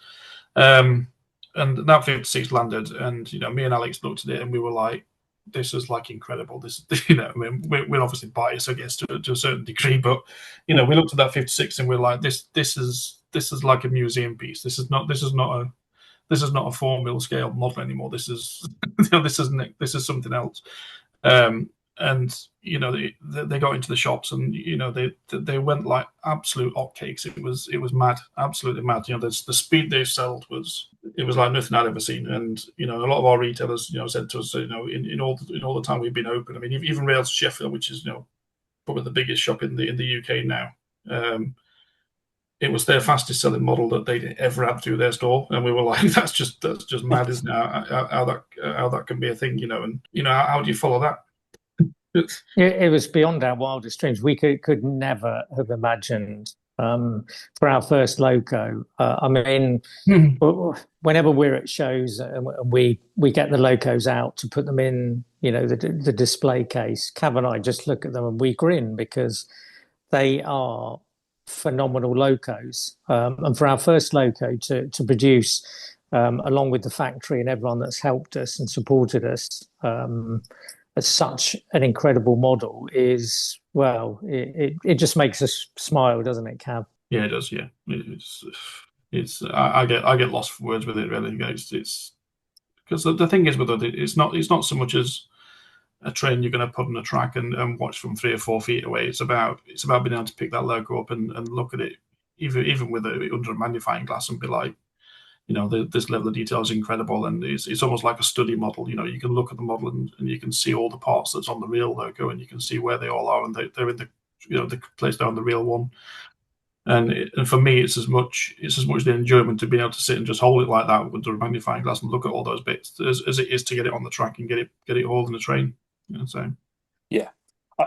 And that 56 landed, and me and Alex looked at it and we were like, this is like incredible. This, we're obviously biased, I guess, to a certain degree, but we looked at that 56 and we're like, this is like a museum piece. This is not this is not a 4 mil scale model anymore. This is this is something else. And they got into the shops, and they went like absolute hotcakes. It was mad, absolutely mad. The speed they sold was like nothing I'd ever seen. And a lot of our retailers said to us, in all the time we've been open. I mean, even Rails Sheffield, which is probably the biggest shop in the UK now. It was their fastest selling model that they ever had through their store, and we were like, "That's just mad, isn't it? How that can be a thing, And how do you follow that?" It was beyond our wildest dreams. We could never have imagined for our first loco. I mean, whenever we're at shows and we get the locos out to put them in, the display case, Cav and I just look at them and we grin because they are phenomenal locos. And for our first loco to produce, along with the factory and everyone that's helped us and supported us, as such an incredible model is, well, it just makes us smile, doesn't it, Cav? Yeah, it does. Yeah, it's I get lost for words with it. Really, it's because the thing is with it, it's not so much as a train you're going to put on a track and watch from 3 or 4 feet away. It's about being able to pick that logo up and look at it, even with it under a magnifying glass, and be like, this level of detail is incredible, and it's almost like a study model. You can look at the model and you can see all the parts that's on the real logo, and you can see where they all are, and they're in the place down the real one. And for me, it's as much the enjoyment to be able to sit and just hold it like that with a magnifying glass and look at all those bits as it is to get it on the track and get it hauled in the train. So yeah,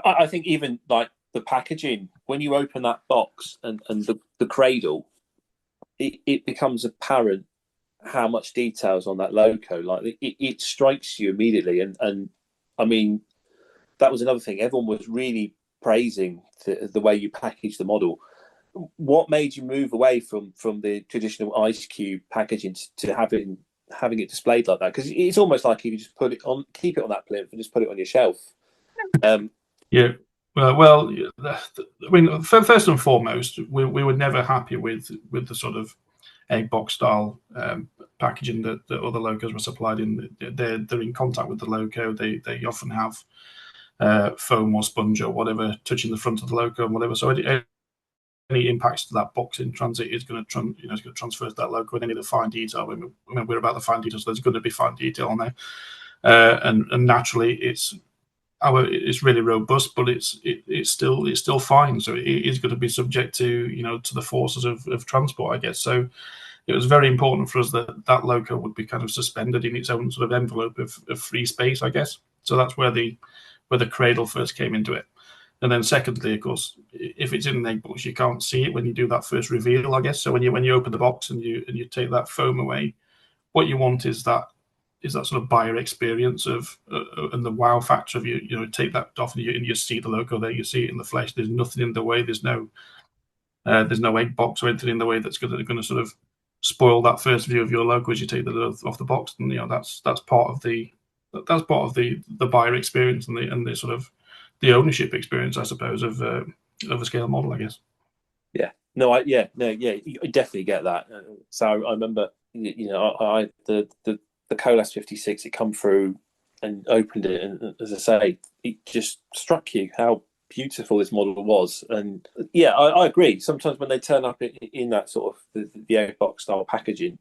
I think even like the packaging, when you open that box and the cradle, it becomes apparent how much details on that loco. Like it strikes you immediately, and I mean that was another thing. Everyone was really praising the way you packaged the model. What made you move away from the traditional ice cube packaging to having it displayed like that? Because it's almost like if you just keep it on that plinth and just put it on your shelf. Yeah. Well, I mean, first and foremost, we were never happy with the sort of egg box style packaging that other logos were supplied in. They're in contact with the logo. They often have foam or sponge or whatever touching the front of the logo and whatever. So any impacts to that box in transit is going to transfer to that logo, and any of the fine detail. We're about the fine details. So there's going to be fine detail on there, and naturally it's really robust, but it's still fine. So it is going to be subject to to the forces of transport, I guess. So it was very important for us that logo would be kind of suspended in its own sort of envelope of free space, I guess. So that's where the cradle first came into it. And then secondly, of course, if it's in an egg box, you can't see it when you do that first reveal, I guess. So when you open the box and you take that foam away, what you want is that sort of buyer experience of and the wow factor of you take that off and you see the logo there, you see it in the flesh. There's nothing in the way. There's no egg box or anything in the way that's going to sort of spoil that first view of your logo as you take the lid off the box. And that's part of the buyer experience and the sort of the ownership experience, I suppose, of a scale model, I guess. Yeah. No. You definitely get that. So I remember, the Colas 56, it come through and opened it, and as I say, it just struck you how beautiful this model was. And yeah, I agree. Sometimes when they turn up in that sort of the egg box style packaging,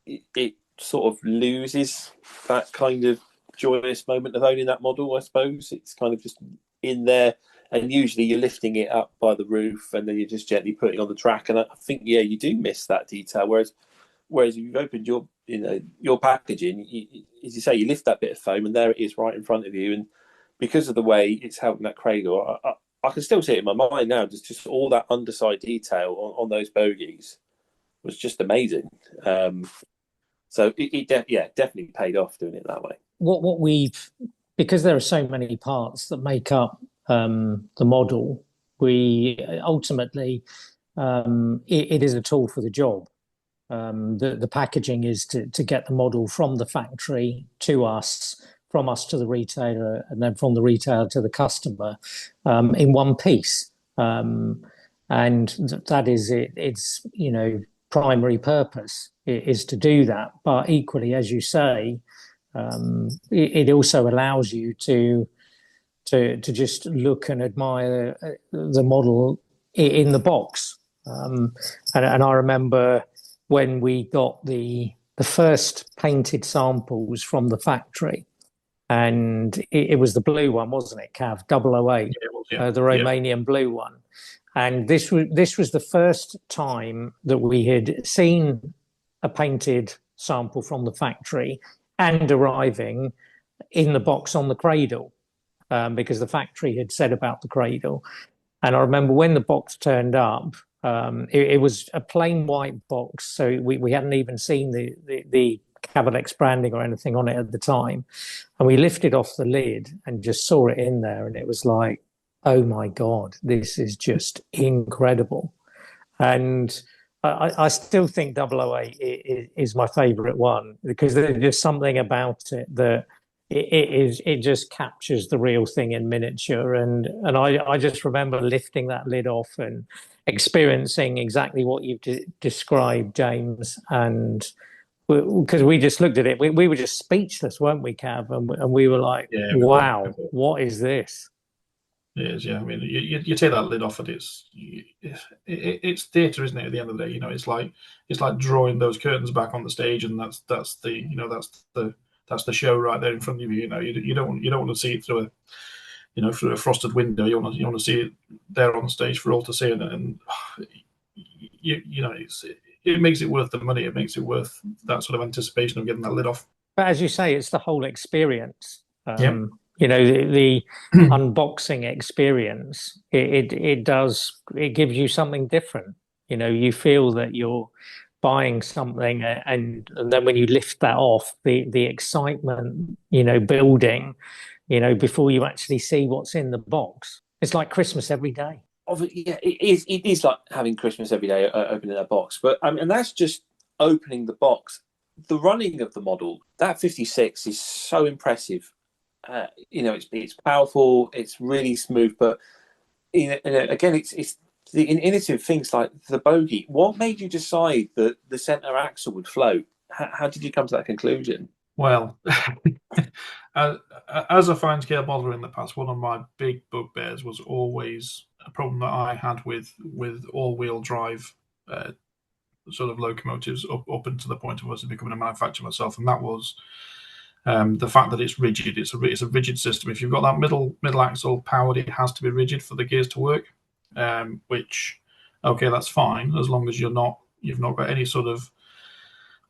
it sort of loses that kind of joyous moment of owning that model, I suppose. It's kind of just in there, and usually you're lifting it up by the roof and then you're just gently putting it on the track, and I think you do miss that detail, whereas if you've opened your packaging, as you say, you lift that bit of foam and there it is right in front of you, and because of the way it's held in that cradle, I can still see it in my mind now. Just all that underside detail on those bogies was just amazing. So it definitely paid off doing it that way. What we've, because there are so many parts that make up the model, we ultimately it is a tool for the job. The packaging is to get the model from the factory to us, from us to the retailer, and then from the retailer to the customer in one piece. And that is it. It's primary purpose is to do that. But equally, as you say, it also allows you to just look and admire the model in the box. And I remember when we got the first painted samples from the factory, and it was the blue one, wasn't it, Cav? 008, the Romanian blue one. And this was the first time that we had seen a painted sample from the factory and arriving in the box on the cradle, because the factory had said about the cradle. And I remember when the box turned up, it was a plain white box, so we hadn't even seen the Cavalex branding or anything on it at the time. And we lifted off the lid and just saw it in there, and it was like, oh my God, this is just incredible. And I still think 008 is my favourite one, because there's just something about it that it just captures the real thing in miniature. And I just remember lifting that lid off and experiencing exactly what you've described, James. And because we just looked at it, we were just speechless, weren't we, Cav? And we were like, wow, what is this? It is, yeah. I mean, you take that lid off, and it's theatre, isn't it? At the end of the day, it's like drawing those curtains back on the stage, and that's the show right there in front of you. You don't want to see it through a frosted window. You want to see it there on the stage for all to see, and it makes it worth the money. It makes it worth that sort of anticipation of getting that lid off. But as you say, it's the whole experience. The unboxing experience, it gives you something different. You feel that you're buying something, and then when you lift that off, the excitement, building, before you actually see what's in the box. It's like Christmas every day. Yeah, it is like having Christmas every day, opening that box. But and that's just opening the box. The running of the model, that 56 is so impressive. It's powerful, it's really smooth, but again, it's the innovative things like the bogey. What made you decide that the center axle would float? How did you come to that conclusion? Well, as a fine scale modeler in the past, one of my big bugbears was always a problem that I had with all-wheel drive sort of locomotives up until the point of us becoming a manufacturer myself, and that was the fact that it's rigid. It's a rigid system. If you've got that middle axle powered, it has to be rigid for the gears to work. Which, okay, that's fine as long as you've not got any sort of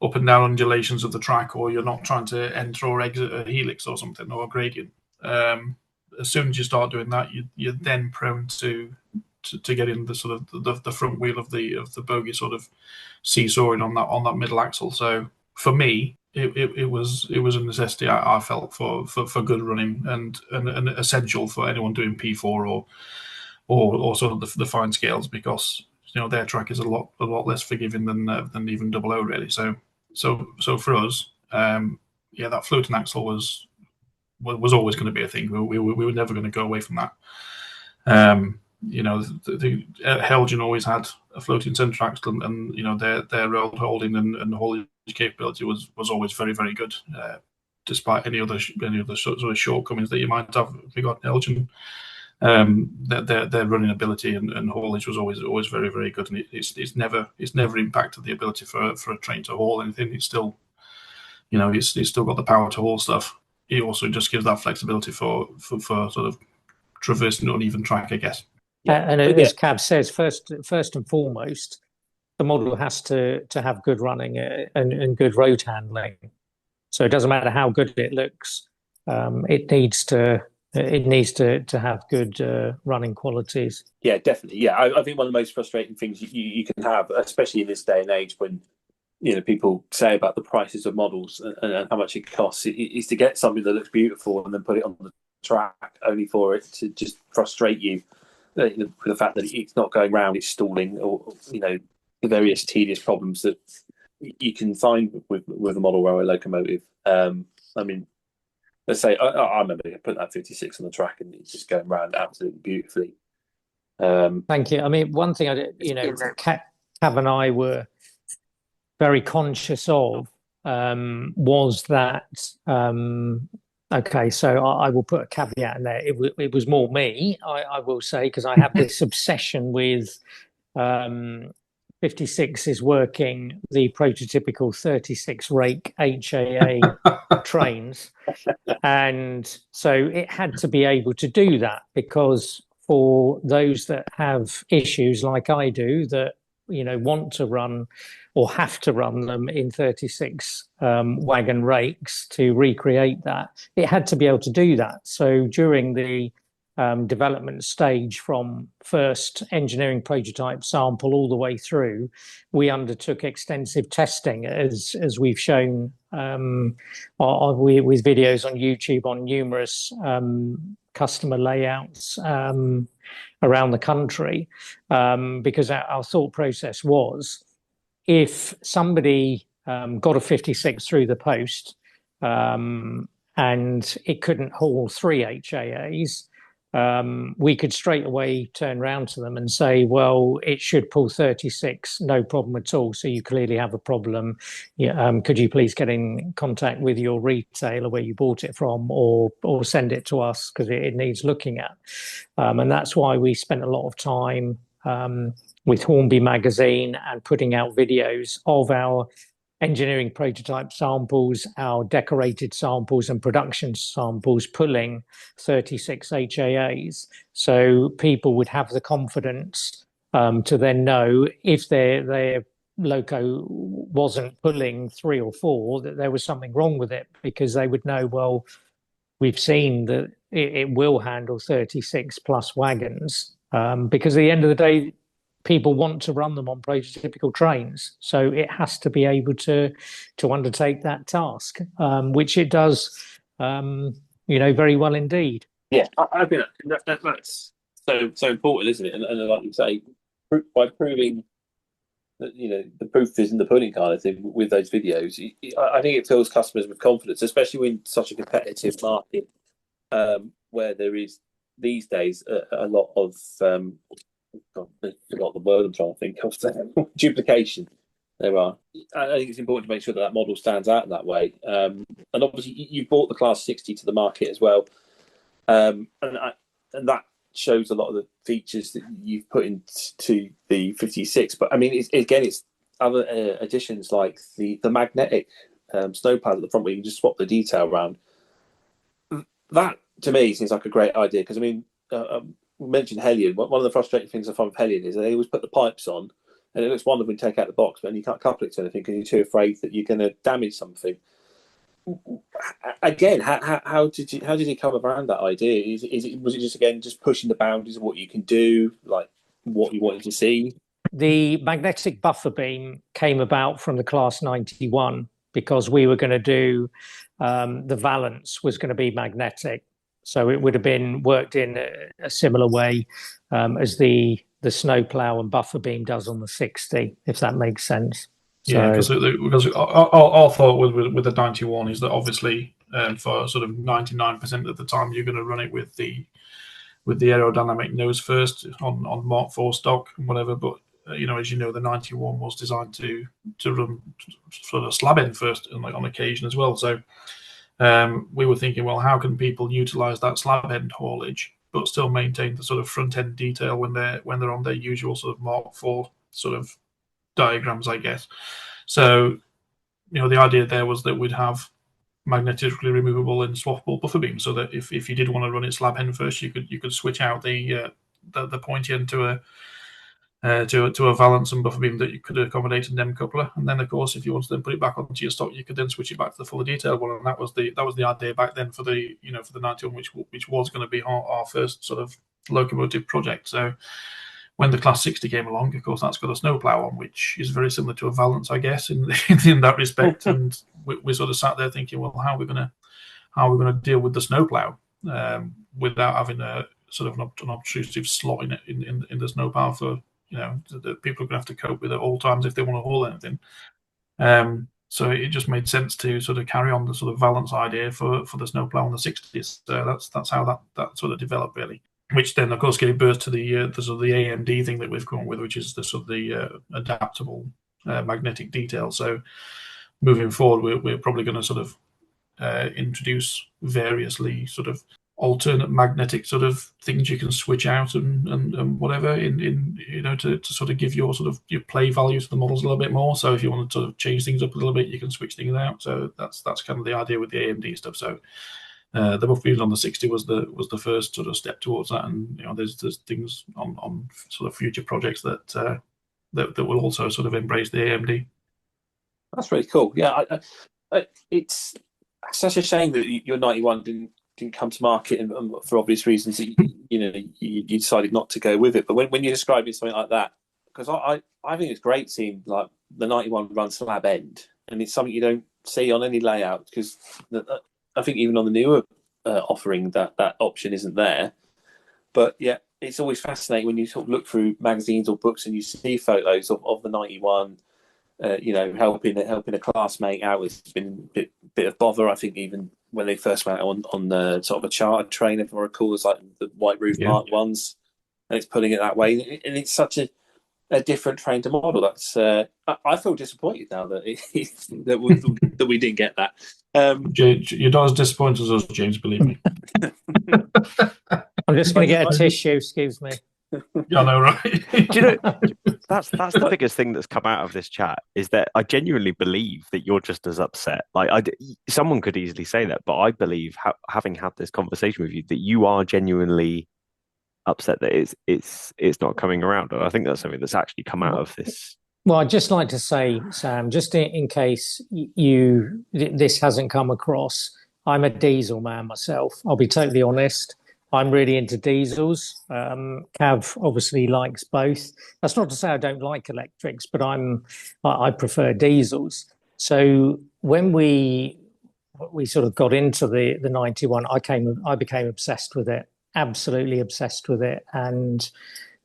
up and down undulations of the track, or you're not trying to enter or exit a helix or something, or a gradient. As soon as you start doing that, you're then prone to getting the sort of the front wheel of the bogie sort of seesawing on that middle axle. So for me, it was a necessity I felt for good running and essential for anyone doing P4 or sort of the fine scales, because their track is a lot less forgiving than even 00 really. So for us, that floating axle was always going to be a thing. We were never going to go away from that. The Helgen always had a floating centre axle, and their road holding and haulage capability was always very, very good, despite any other sort of shortcomings that you might have regarding Helgen. Their running ability and haulage was always very, very good, and it's never impacted the ability for a train to haul anything. It's still, it's still got the power to haul stuff. It also just gives that flexibility for sort of traversing uneven track, I guess. And as Cav says, first and foremost, the model has to have good running and good road handling. So it doesn't matter how good it looks. It needs to have good running qualities. Yeah, definitely. Yeah, I think one of the most frustrating things you can have, especially in this day and age when people say about the prices of models and how much it costs, is to get something that looks beautiful and then put it on the track only for it to just frustrate you. The fact that it's not going round, it's stalling, or the various tedious problems that you can find with a model railway locomotive. Let's say I remember putting that 56 on the track and it's just going round absolutely beautifully. Thank you. I mean, one thing I did, Cav and I were very conscious of was that, okay, so I will put a caveat in there. It was more me, I will say, because I have this obsession with 56 is working the prototypical 36 rake HAA trains. And so it had to be able to do that, because for those that have issues like I do, that want to run or have to run them in 36 wagon rakes to recreate that, it had to be able to do that. So during the development stage, from first engineering prototype sample all the way through, we undertook extensive testing, as we've shown with videos on YouTube on numerous customer layouts around the country, because our thought process was, if somebody got a 56 through the post and it couldn't haul 3 HAAs, we could straight away turn around to them and say, well, it should pull 36, no problem at all. So you clearly have a problem. Could you please get in contact with your retailer where you bought it from, or send it to us, because it needs looking at. And that's why we spent a lot of time with Hornby magazine and putting out videos of our engineering prototype samples, our decorated samples and production samples, pulling 36 HAAs, so people would have the confidence to then know, if their loco wasn't pulling 3 or 4, that there was something wrong with it, because they would know, well, we've seen that it will handle 36 plus wagons, because at the end of the day, people want to run them on prototypical trains, so it has to be able to undertake that task, which it does, very well indeed. Yeah, I think that's so important, isn't it? And like you say, by proving that the proof is in the pudding kind of thing with those videos, I think it fills customers with confidence, especially in such a competitive market, where there is these days a lot of I forgot the word I'm trying to think of. Duplication. There are. I think it's important to make sure that model stands out in that way. And obviously, you brought the Class 60 to the market as well, and that shows a lot of the features that you've put into the 56. But I mean, it's other additions like the magnetic snow pad at the front, where you can just swap the detail around. That to me seems like a great idea, because I mean. We mentioned Hellion. One of the frustrating things I find with Hellion is they always put the pipes on, and it looks wonderful when you take out the box, but then you can't couple it to anything because you're too afraid that you're going to damage something. Again, how did you come around that idea? Was it just pushing the boundaries of what you can do, like what you wanted to see? The magnetic buffer beam came about from the Class 91, because we were going to do the valance was going to be magnetic. So it would have been worked in a similar way as the snowplow and buffer beam does on the 60, if that makes sense. Yeah, because our thought with the 91 is that obviously for sort of 99% of the time you're going to run it with the aerodynamic nose first on Mark IV stock and whatever. But as you know, the 91 was designed to run sort of slab end first, and like on occasion as well. So. We were thinking, well, how can people utilize that slab end haulage but still maintain the sort of front end detail when they're on their usual sort of Mark IV sort of diagrams, I guess. So, the idea there was that we'd have magnetically removable and swappable buffer beams, so that if you did want to run it slab end first, you could switch out the pointy end to a valance and buffer beam that you could accommodate an M coupler, and then of course if you wanted to then put it back onto your stock, you could then switch it back to the fully detailed one, and that was the idea back then for the 91, which was going to be our first sort of locomotive project. So when the Class 60 came along, of course that's got a snowplow on, which is very similar to a valance, I guess, in that respect. And we sort of sat there thinking, well, how are we going to deal with the snowplow without having a sort of an obtrusive slot in the snowplow for that people are going to have to cope with at all times if they want to haul anything. So it just made sense to sort of carry on the sort of valance idea for the snowplow on the 60s. So that's how that sort of developed, really. Which then, of course, gave birth to the sort of the AMD thing that we've come up with, which is the sort of the adaptable magnetic detail. So moving forward, we're probably going to sort of introduce variously sort of alternate magnetic sort of things you can switch out and whatever in to sort of give your sort of your play value to the models a little bit more. So if you want to sort of change things up a little bit, you can switch things out. So that's kind of the idea with the AMD stuff. So the buff used on the 60 was the first sort of step towards that, and there's things on sort of future projects that will also sort of embrace the AMD. That's really cool. Yeah, it's such a shame that your 91 didn't come to market, and for obvious reasons, you decided not to go with it. But when you're describing something like that, because I think it's great seeing like the 91 run slab end, and it's something you don't see on any layout, because I think even on the newer offering that option isn't there. But yeah, it's always fascinating when you sort of look through magazines or books and you see photos of the 91. Helping a classmate out. It's been a bit of bother. I think even when they first went on the sort of a chartered train, if I recall, it's like the white roof Mark ones, and it's putting it that way. And it's such a different train to model. That's I feel disappointed now that that we didn't get that. You're not as disappointed as us, James. Believe me. I'm just going to get a tissue. Excuse me. I know, right? Do you know, that's the biggest thing that's come out of this chat, is that I genuinely believe that you're just as upset. Like someone could easily say that, but I believe, having had this conversation with you, that you are genuinely upset that it's not coming around. And I think that's something that's actually come out of this. Well, I'd just like to say, Sam, just in case this hasn't come across, I'm a diesel man myself. I'll be totally honest. I'm really into diesels. Cav obviously likes both. That's not to say I don't like electrics, but I prefer diesels. So when we sort of got into the 91, I became obsessed with it, absolutely obsessed with it, and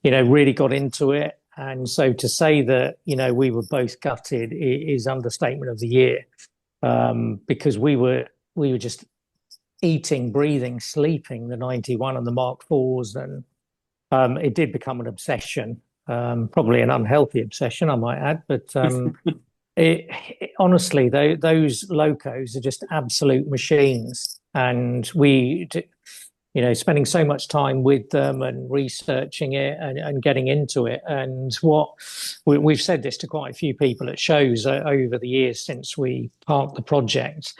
really got into it. And so to say that we were both gutted is understatement of the year, because we were just eating, breathing, sleeping the 91 and the Mark IVs, and it did become an obsession, probably an unhealthy obsession, I might add. But honestly, those locos are just absolute machines, and spending so much time with them and researching it and getting into it. And we've said this to quite a few people at shows over the years since we parked the project.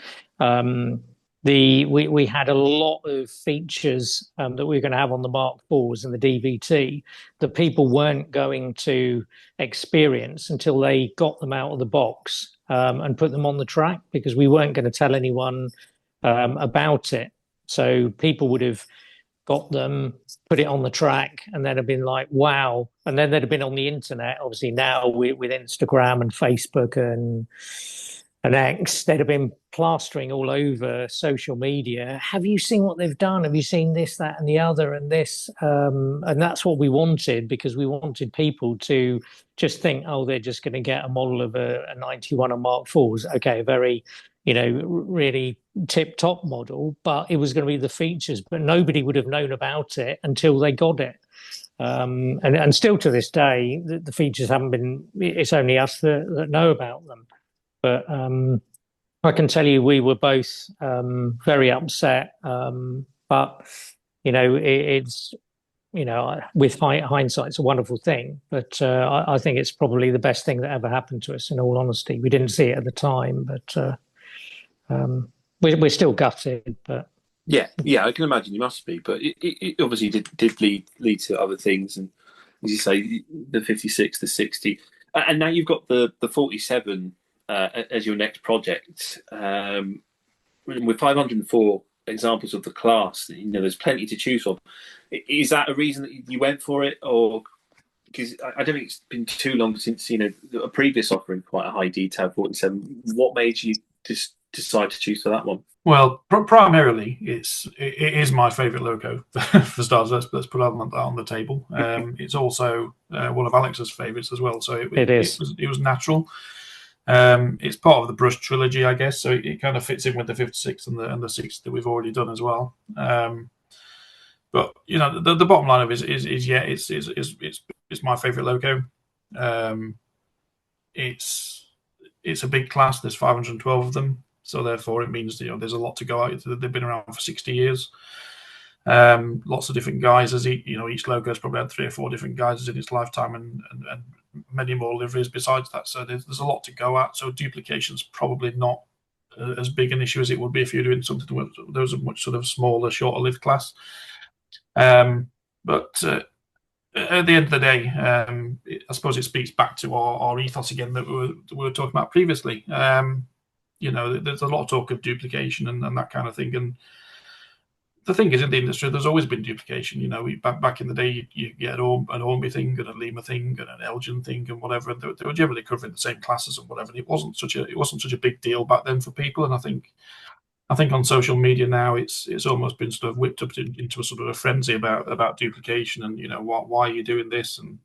We had a lot of features that we were going to have on the Mark IVs and the DVT that people weren't going to experience until they got them out of the box and put them on the track, because we weren't going to tell anyone about it. So people would have got them, put it on the track, and then have been like, wow. And then they'd have been on the internet. Obviously now with Instagram and Facebook and X, they'd have been plastering all over social media. Have you seen what they've done? Have you seen this, that, and the other, and this? And that's what we wanted, because we wanted people to just think, oh, they're just going to get a model of a 91 on Mark IVs. Okay, a very, really tip-top model, but it was going to be the features, but nobody would have known about it until they got it. And still to this day, the features haven't been, it's only us that know about them. But I can tell you we were both very upset. But, it's, with hindsight, it's a wonderful thing. But I think it's probably the best thing that ever happened to us, in all honesty. We didn't see it at the time, but we're still gutted. But yeah, I can imagine you must be. But it obviously did lead to other things. And as you say, the 56, the 60. And now you've got the 47 as your next project, with 504 examples of the class. There's plenty to choose from. Is that a reason that you went for it, or because I don't think it's been too long since a previous offering quite a high detail 47? What made you just decide to choose for that one? Well, primarily it is my favourite logo for starters. Let's put that on the table. It's also one of Alex's favourites as well, so it was natural. It's part of the Brush trilogy, I guess, so it kind of fits in with the 56 and the 60 that we've already done as well. But the bottom line of it is it's my favourite logo. it's a big class. There's 512 of them, so therefore it means there's a lot to go out. They've been around for 60 years. Lots of different guises. Each logo's probably had 3 or 4 different guises in its lifetime, and many more liveries besides that. So there's a lot to go at. So duplication's probably not as big an issue as it would be if you're doing something with those much sort of smaller, shorter lived class. But at the end of the day, I suppose it speaks back to our ethos again that we were talking about previously. There's a lot of talk of duplication and that kind of thing. And the thing is, in the industry, there's always been duplication. Back in the day, you get an Ormby thing and a Lima thing and an Elgin thing and whatever. And they were generally covering the same classes and whatever. And it wasn't such a big deal back then for people. And I think on social media now, it's almost been sort of whipped up into a sort of a frenzy about duplication and why are you doing this, and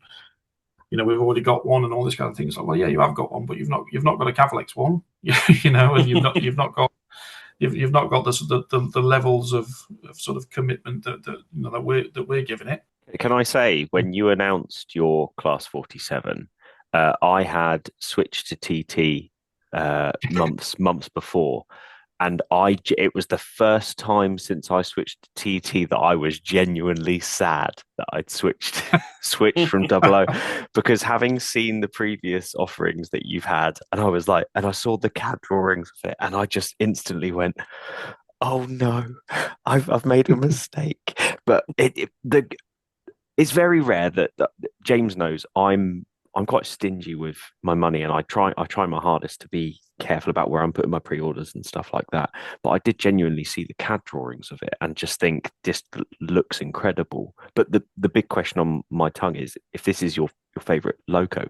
we've already got one and all this kind of thing. It's like, well, yeah, you have got one, but you've not got a Cavalex one, and you've not got the levels of sort of commitment that we're giving it. Can I say, when you announced your Class 47, I had switched to TT months before, and it was the first time since I switched to TT that I was genuinely sad that I'd switched from 00, because having seen the previous offerings that you've had, and I was like, and I saw the CAD drawings of it, and I just instantly went, oh no, I've made a mistake. But it's very rare that James knows I'm quite stingy with my money, and I try my hardest to be careful about where I'm putting my pre-orders and stuff like that. But I did genuinely see the CAD drawings of it and just think this looks incredible. But the big question on my tongue is, if this is your favorite logo,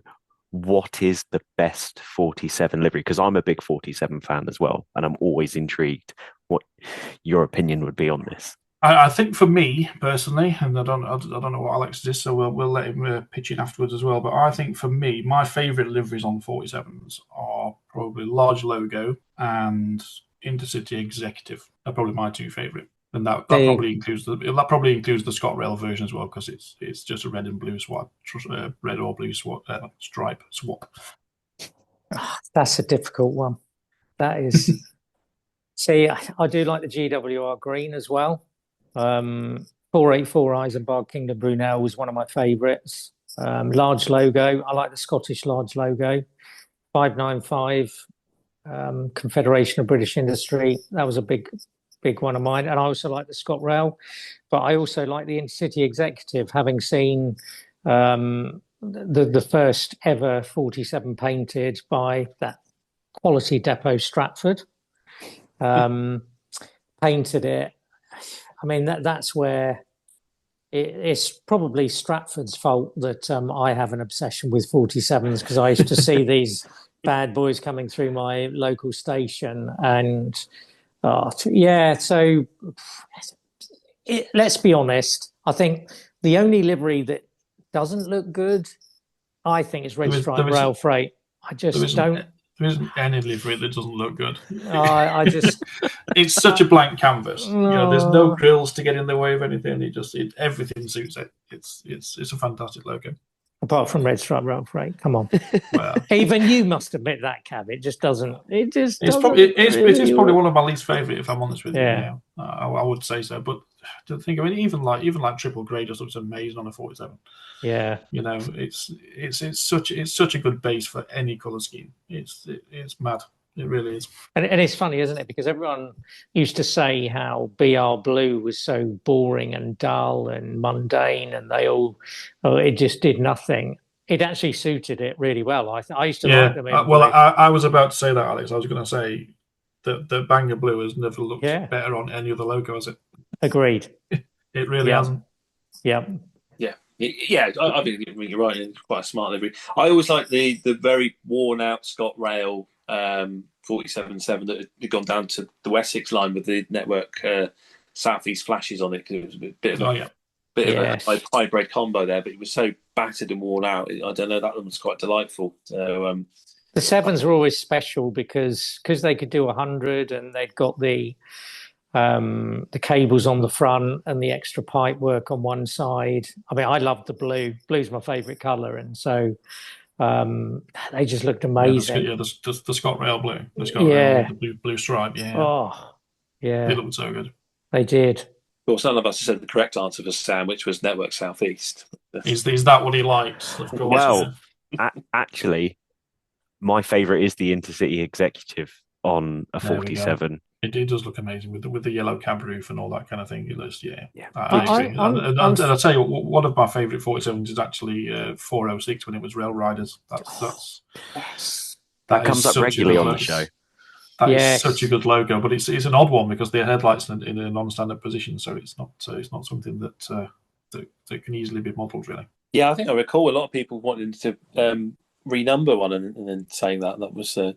what is the best 47 livery? Because I'm a big 47 fan as well, and I'm always intrigued what your opinion would be on this. I think for me personally, and I don't know what Alex is, so we'll let him pitch in afterwards as well. But I think for me, my favourite liveries on 47s are probably Large Logo and Intercity Executive. They're probably my 2 favourite, and that probably includes the ScotRail version as well, because it's just a red and blue red or blue stripe swap. That's a difficult one. That is. See, I do like the GWR green as well. 484 Eisenbach Kingdom Brunel was one of my favourites. Large Logo, I like the Scottish Large Logo. 595 Confederation of British Industry, that was a big one of mine. And I also like the ScotRail, but I also like the Intercity Executive, having seen the first ever 47 painted by that quality depot Stratford. Painted it. I mean, that's where it's probably Stratford's fault that I have an obsession with 47s, because I used to see these bad boys coming through my local station, and so let's be honest. I think the only livery that doesn't look good, I think, is Red Stripe Rail Freight. I just don't. There isn't any livery that doesn't look good. I just. It's such a blank canvas. There's no grills to get in the way of anything. Everything suits it. It's a fantastic logo. Apart from Red Stripe Rail Freight, come on. Well, even you must admit that, Cav. It just doesn't. It's probably one of my least favourite, if I'm honest with you. Yeah, I would say so. But to think of it, even like Triple Grey just looks amazing on a 47. Yeah, it's such a good base for any colour scheme. It's mad. It really is. And it's funny, isn't it? Because everyone used to say how BR Blue was so boring and dull and mundane, and it just did nothing. It actually suited it really well. I used to like them. I was about to say that, Alex. I was going to say that the Banger Blue has never looked better on any other logo, has it? Agreed. It really hasn't. Yeah. Yeah, I think you're right. It's quite a smart livery. I always like the very worn out ScotRail 47.7 that had gone down to the Wessex line with the network southeast flashes on it, because it was a bit of a hybrid combo there, but it was so battered and worn out. I don't know, that one was quite delightful. So the 7s were always special because they could do 100, and they'd got the cables on the front and the extra pipe work on one side. I mean, I loved the blue. Blue's my favourite colour, and so They just looked Yeah, amazing. the Scott Rail blue, the Scott Rail Yeah. with the blue stripe. Yeah, Oh, yeah. they looked so good. They did. Of course, none of us have said the correct answer for Sam, which was Network Southeast. Is that what he likes? Of course. Well, yeah. actually, my favourite is the Intercity Executive on a There we go. 47. It does look amazing with the yellow cab roof and all that kind of thing. It looks, yeah. Good. I agree. And I'll tell you, one of my favourite 47s is actually 406 when it was Rail Riders. That comes up regularly on the show. That is such a good logo, but it's an odd one because the headlights in a non-standard position, so it's not something that can easily be modelled really. Yeah, I think I recall a lot of people wanting to renumber one and then saying that was an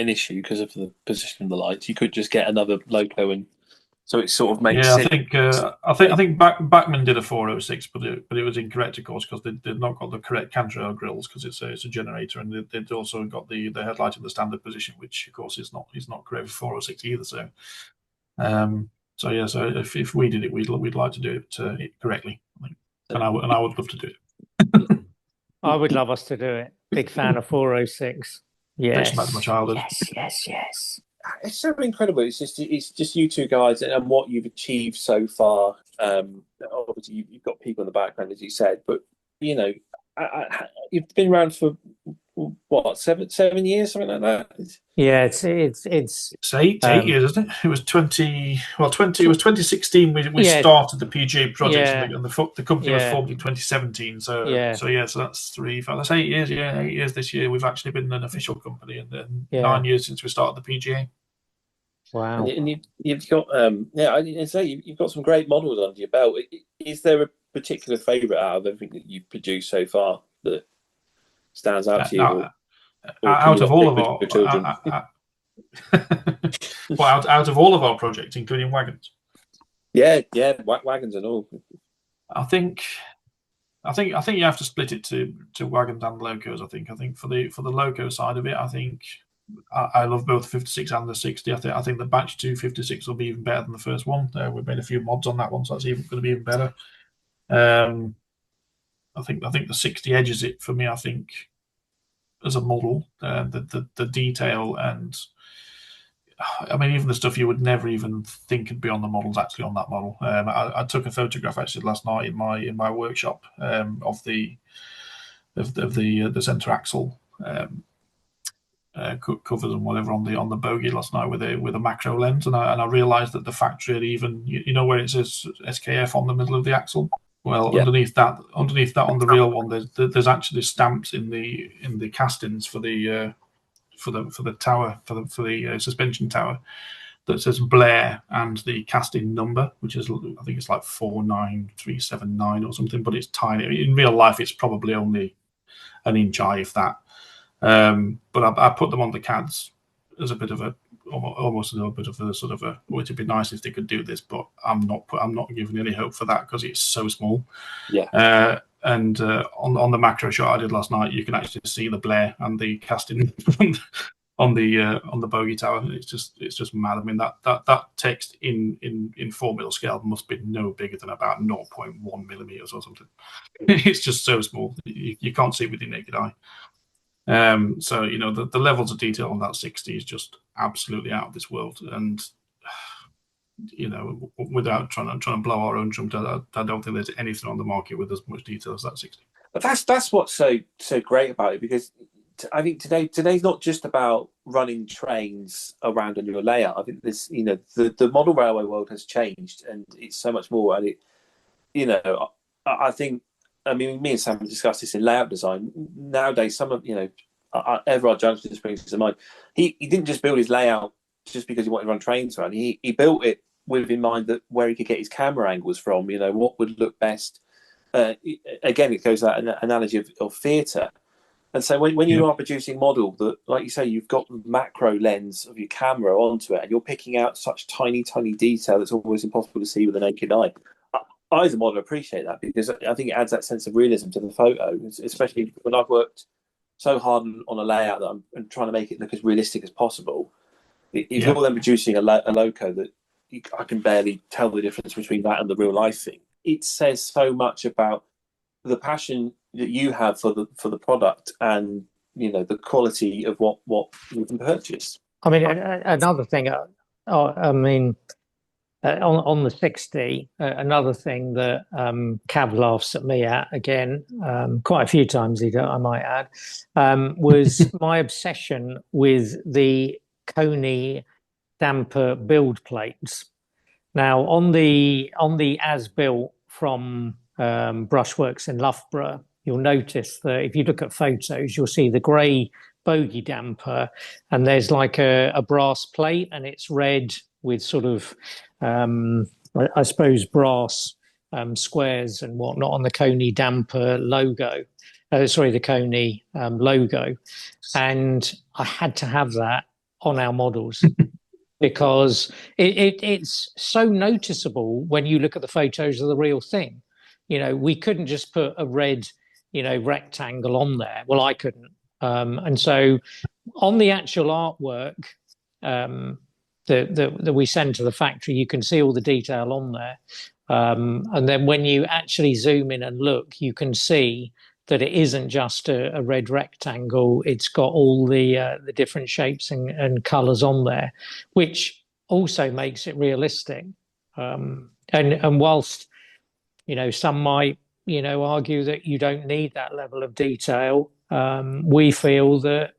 issue because of the position of the lights. You could just get another logo, and so it sort of makes sense. I think Bachmann did a 406, but it was incorrect, of course, because they'd not got the correct Cantrell grills because it's a generator, and they'd also got the headlight in the standard position, which of course is not correct for 406 either. So if we did it, we'd like to do it correctly, I think. And I would love to do it. I would love us to do it. Big fan of 406. Yes. Takes back to my childhood. Yes. It's so incredible. It's just you two guys and what you've achieved so far. Obviously, you've got people in the background, as you said, but you know, you've been around for what 7 years, something like that. Yeah, it's 8 years, isn't it? It was 20. Well, 20. It was 2016. We started the PGA project, and the company was formed in 2017. So that's 3, 5. That's 8 years. Yeah, 8 years this year. We've actually been an official company, and then 9 years since we started the PGA. Wow. And you've got you've got some great models under your belt. Is there a particular favourite out of everything that you've produced so far that stands out to you? Out of all of our children. Out of all of our projects, including wagons. Yeah, wagons and all. I think you have to split it to wagons and locos. I think for the loco side of it, I think I love both the 56 and the 60. I think the batch 2 56 will be even better than the first one. We've made a few mods on that one, so that's even going to be even better. I think the 60 edges it for me. I think as a model, the detail, and I mean even the stuff you would never even think would be on the models actually on that model. I took a photograph actually last night in my workshop of the center axle covers and whatever on the bogie last night with a macro lens, and I realised that the factory had even where it says SKF on the middle of the axle. Well, underneath that on the real one, there's actually stamps in the castings for the tower for the suspension tower that says Blair and the casting number, which is I think it's like 49379 or something, but it's tiny. In real life, it's probably only an inch high, if that. But I put them on the CADs as a bit of almost a little bit of a sort of a. Oh, it'd be nice if they could do this, but I'm not giving any hope for that because it's so small. Yeah. And on the macro shot I did last night, you can actually see the Blair and the casting on the bogey tower. It's just mad. I mean that text in 4mm scale must be no bigger than about 0.1 millimeters or something. It's just so small you can't see it with your naked eye. So the levels of detail on that 60 is just absolutely out of this world, and without trying to blow our own trumpet, I don't think there's anything on the market with as much detail as that 60. But that's what's so great about it, because I think today's not just about running trains around on your layout. I think this the model railway world has changed, and it's so much more. And I think. I mean, me and Sam discussed this in layout design. Nowadays, some of Everard Jones just brings to mind. He didn't just build his layout just because he wanted to run trains around. He built it with in mind that where he could get his camera angles from. What would look best. Again, it goes that analogy of theatre. And so when you are producing model that, like you say, you've got the macro lens of your camera onto it, and you're picking out such tiny detail that's almost impossible to see with the naked eye. I, as a model, appreciate that because I think it adds that sense of realism to the photo, especially when I've worked so hard on a layout that I'm trying to make it look as realistic as possible. If you're then producing a loco that I can barely tell the difference between that and the real life thing, it says so much about the passion that you have for the product and the quality of what you can purchase. I mean, another thing. On the 60, another thing that Cav laughs at me at again, quite a few times, I might add, was my obsession with the Coney damper build plates. Now, on the as built from Brushworks in Loughborough, you'll notice that if you look at photos, you'll see the grey bogey damper, and there's like a brass plate, and it's red with sort of, I suppose, brass squares and whatnot on the Coney damper logo. The Coney logo. And I had to have that on our models because it's so noticeable when you look at the photos of the real thing. We couldn't just put a red, rectangle on there. Well, I couldn't. And so on the actual artwork, that we send to the factory, you can see all the detail on there. And then when you actually zoom in and look, you can see that it isn't just a red rectangle. It's got all the different shapes and colours on there, which also makes it realistic. And whilst, some might, argue that you don't need that level of detail, we feel that,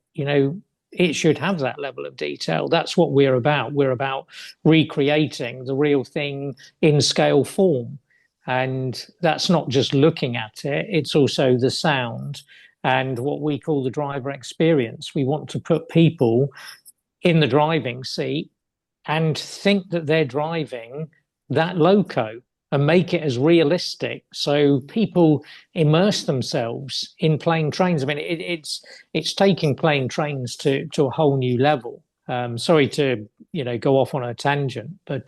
it should have that level of detail. That's what we're about. We're about recreating the real thing in scale form. And that's not just looking at it, it's also the sound and what we call the driver experience. We want to put people in the driving seat and think that they're driving that loco and make it as realistic so people immerse themselves in plane trains. I mean, it's taking plane trains to a whole new level. Sorry to go off on a tangent, but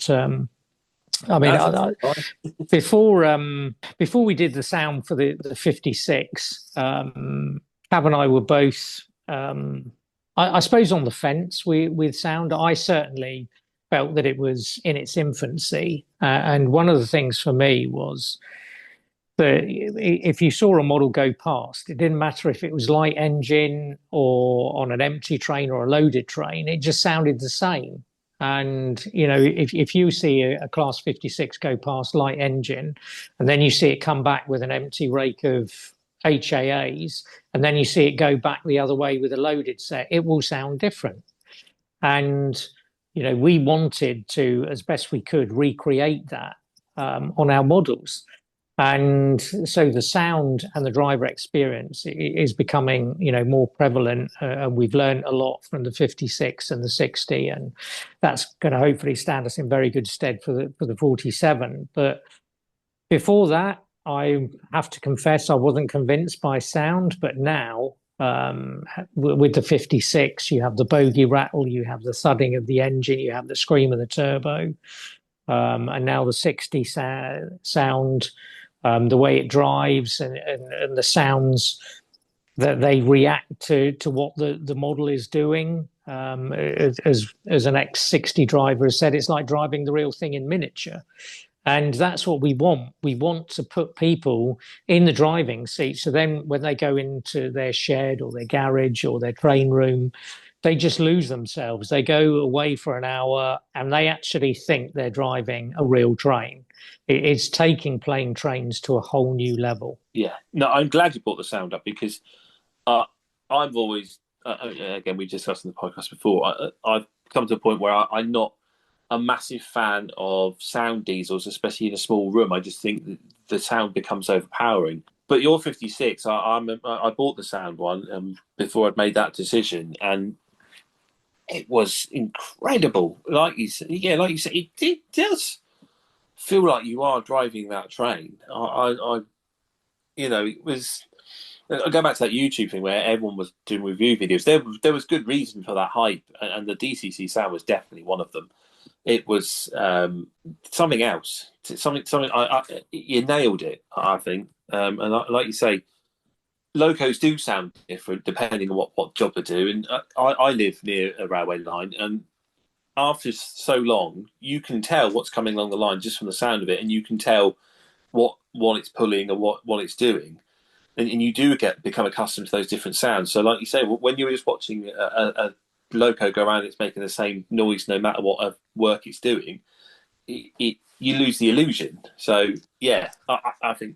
before we did the sound for the 56, Cav and I were both, I suppose, on the fence with sound. I certainly felt that it was in its infancy. And one of the things for me was that if you saw a model go past, it didn't matter if it was light engine or on an empty train or a loaded train, it just sounded the same. And, if you see a Class 56 go past light engine, and then you see it come back with an empty rake of HAAs, and then you see it go back the other way with a loaded set, it will sound different. And we wanted to, as best we could, recreate that on our models. And so the sound and the driver experience is becoming, more prevalent. And we've learned a lot from the 56 and the 60. And that's going to hopefully stand us in very good stead for the 47. But before that, I have to confess I wasn't convinced by sound. But now, with the 56, you have the bogey rattle, you have the thudding of the engine, you have the scream of the turbo, and now the 60 sound, the way it drives and the sounds that they react to what the model is doing. As an ex-60 driver has said, it's like driving the real thing in miniature. And that's what we want. We want to put people in the driving seat. So then when they go into their shed or their garage or their train room, they just lose themselves. They go away for an hour and they actually think they're driving a real train. It's taking plane trains to a whole new level. Yeah. No, I'm glad you brought the sound up because I've always, again, we discussed in the podcast before, I've come to a point where I'm not a massive fan of sound diesels, especially in a small room. I just think the sound becomes overpowering. But your 56, I bought the sound one before I'd made that decision, and it was incredible. Like you said, it does feel like you are driving that train. It was. I go back to that YouTube thing where everyone was doing review videos. There was good reason for that hype, and the DCC sound was definitely one of them. It was something else. Something. You nailed it, I think. And like you say, locos do sound different depending on what job they do. And I live near a railway line, and after so long, you can tell what's coming along the line just from the sound of it, and you can tell what it's pulling and what it's doing. and you do become accustomed to those different sounds. So, like you say, when you're just watching a loco go around, it's making the same noise no matter what work it's doing. You lose the illusion. So, yeah, I think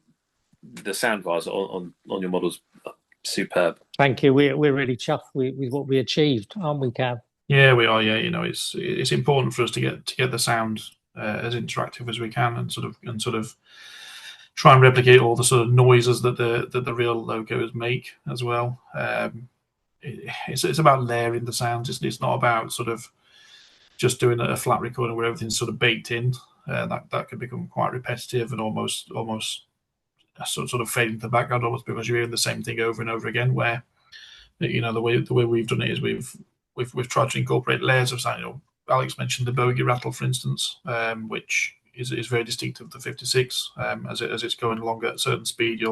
the sound bars on your models are superb. Thank you. We're really chuffed with what we achieved, aren't we, Cav? Yeah, we are. Yeah, it's important for us to get the sound as interactive as we can, and sort of try and replicate all the sort of noises that the real logos make as well. It's about layering the sounds. It's not about sort of just doing a flat recording where everything's sort of baked in. That can become quite repetitive and almost sort of fade into the background, almost because you're hearing the same thing over and over again. Where the way we've done it is we've tried to incorporate layers of sound. Alex mentioned the bogey rattle, for instance, which is very distinctive of the 56. As it's going along at a certain speed,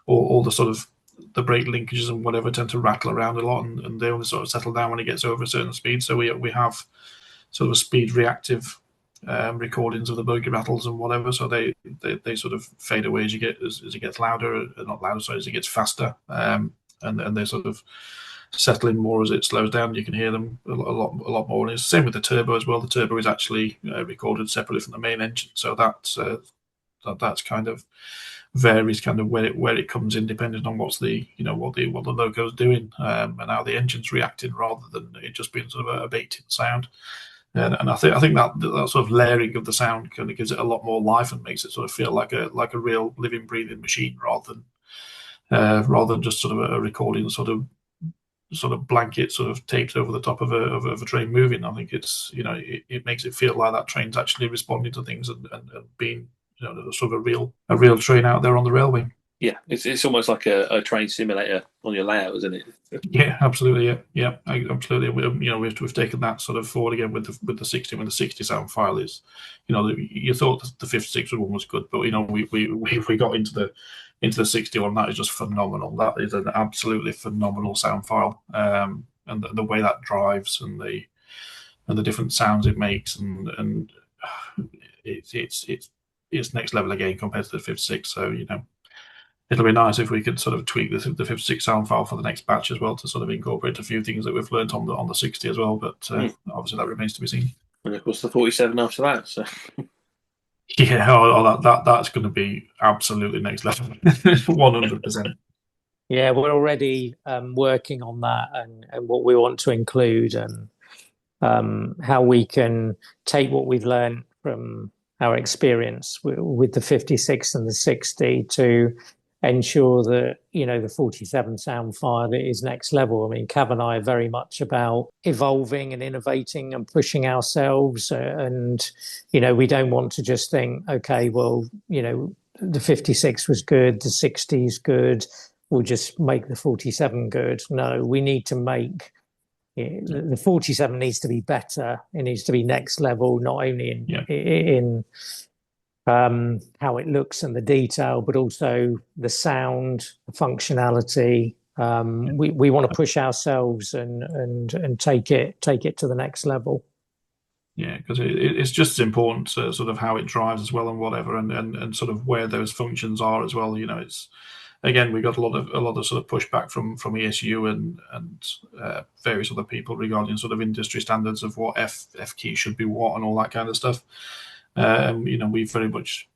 all the sort of the brake linkages and whatever tend to rattle around a lot, and they only sort of settle down when it gets over a certain speed. So we have sort of a speed reactive recordings of the bogey rattles and whatever. So they sort of fade away as it gets louder, not louder, sorry, as it gets faster, and they sort of settle in more as it slows down. You can hear them a lot more. And it's the same with the turbo as well. The turbo is actually recorded separately from the main engine, so that's kind of varies kind of where it comes in depending on what the logo's doing and how the engine's reacting, rather than it just being sort of a baked-in sound. And I think that sort of layering of the sound kind of gives it a lot more life and makes it sort of feel like a real living, breathing machine, rather than just sort of a recording sort of blanket sort of taped over the top of a train moving. I think it's it makes it feel like that train's actually responding to things and being sort of a real train out there on the railway. Yeah, it's almost like a train simulator on your layout, isn't it? Yeah, absolutely. Yeah, absolutely. We've taken that sort of forward again with the 60. When the 60 sound file is, you thought the 56 one was good, but we got into the 60 one. That is just phenomenal. That is an absolutely phenomenal sound file, and the way that drives and the different sounds it makes, and it's next level again compared to the 56. So it'll be nice if we could sort of tweak the 56 sound file for the next batch as well, to sort of incorporate a few things that we've learned on the 60 as well. But obviously that remains to be seen. And of course the 47 after that. So. Yeah, that's going to be absolutely next level, 100%. Yeah, we're already working on that and what we want to include, and how we can take what we've learned from our experience with the 56 and the 60 to ensure that the 47 sound file is next level. I mean, Cav and I are very much about evolving and innovating and pushing ourselves, and we don't want to just think, okay, well, the 56 was good, the 60 is good, we'll just make the 47 good. No, we need to make the 47 needs to be better. It needs to be next level, not only in how it looks and the detail, but also the sound, the functionality. We want to push ourselves and take it to the next level. Yeah, because it's just as important to sort of how it drives as well, and whatever, and sort of where those functions are as well. It's, again, we got a lot of sort of pushback from ESU and various other people regarding sort of industry standards of what F key should be what and all that kind of stuff. We very much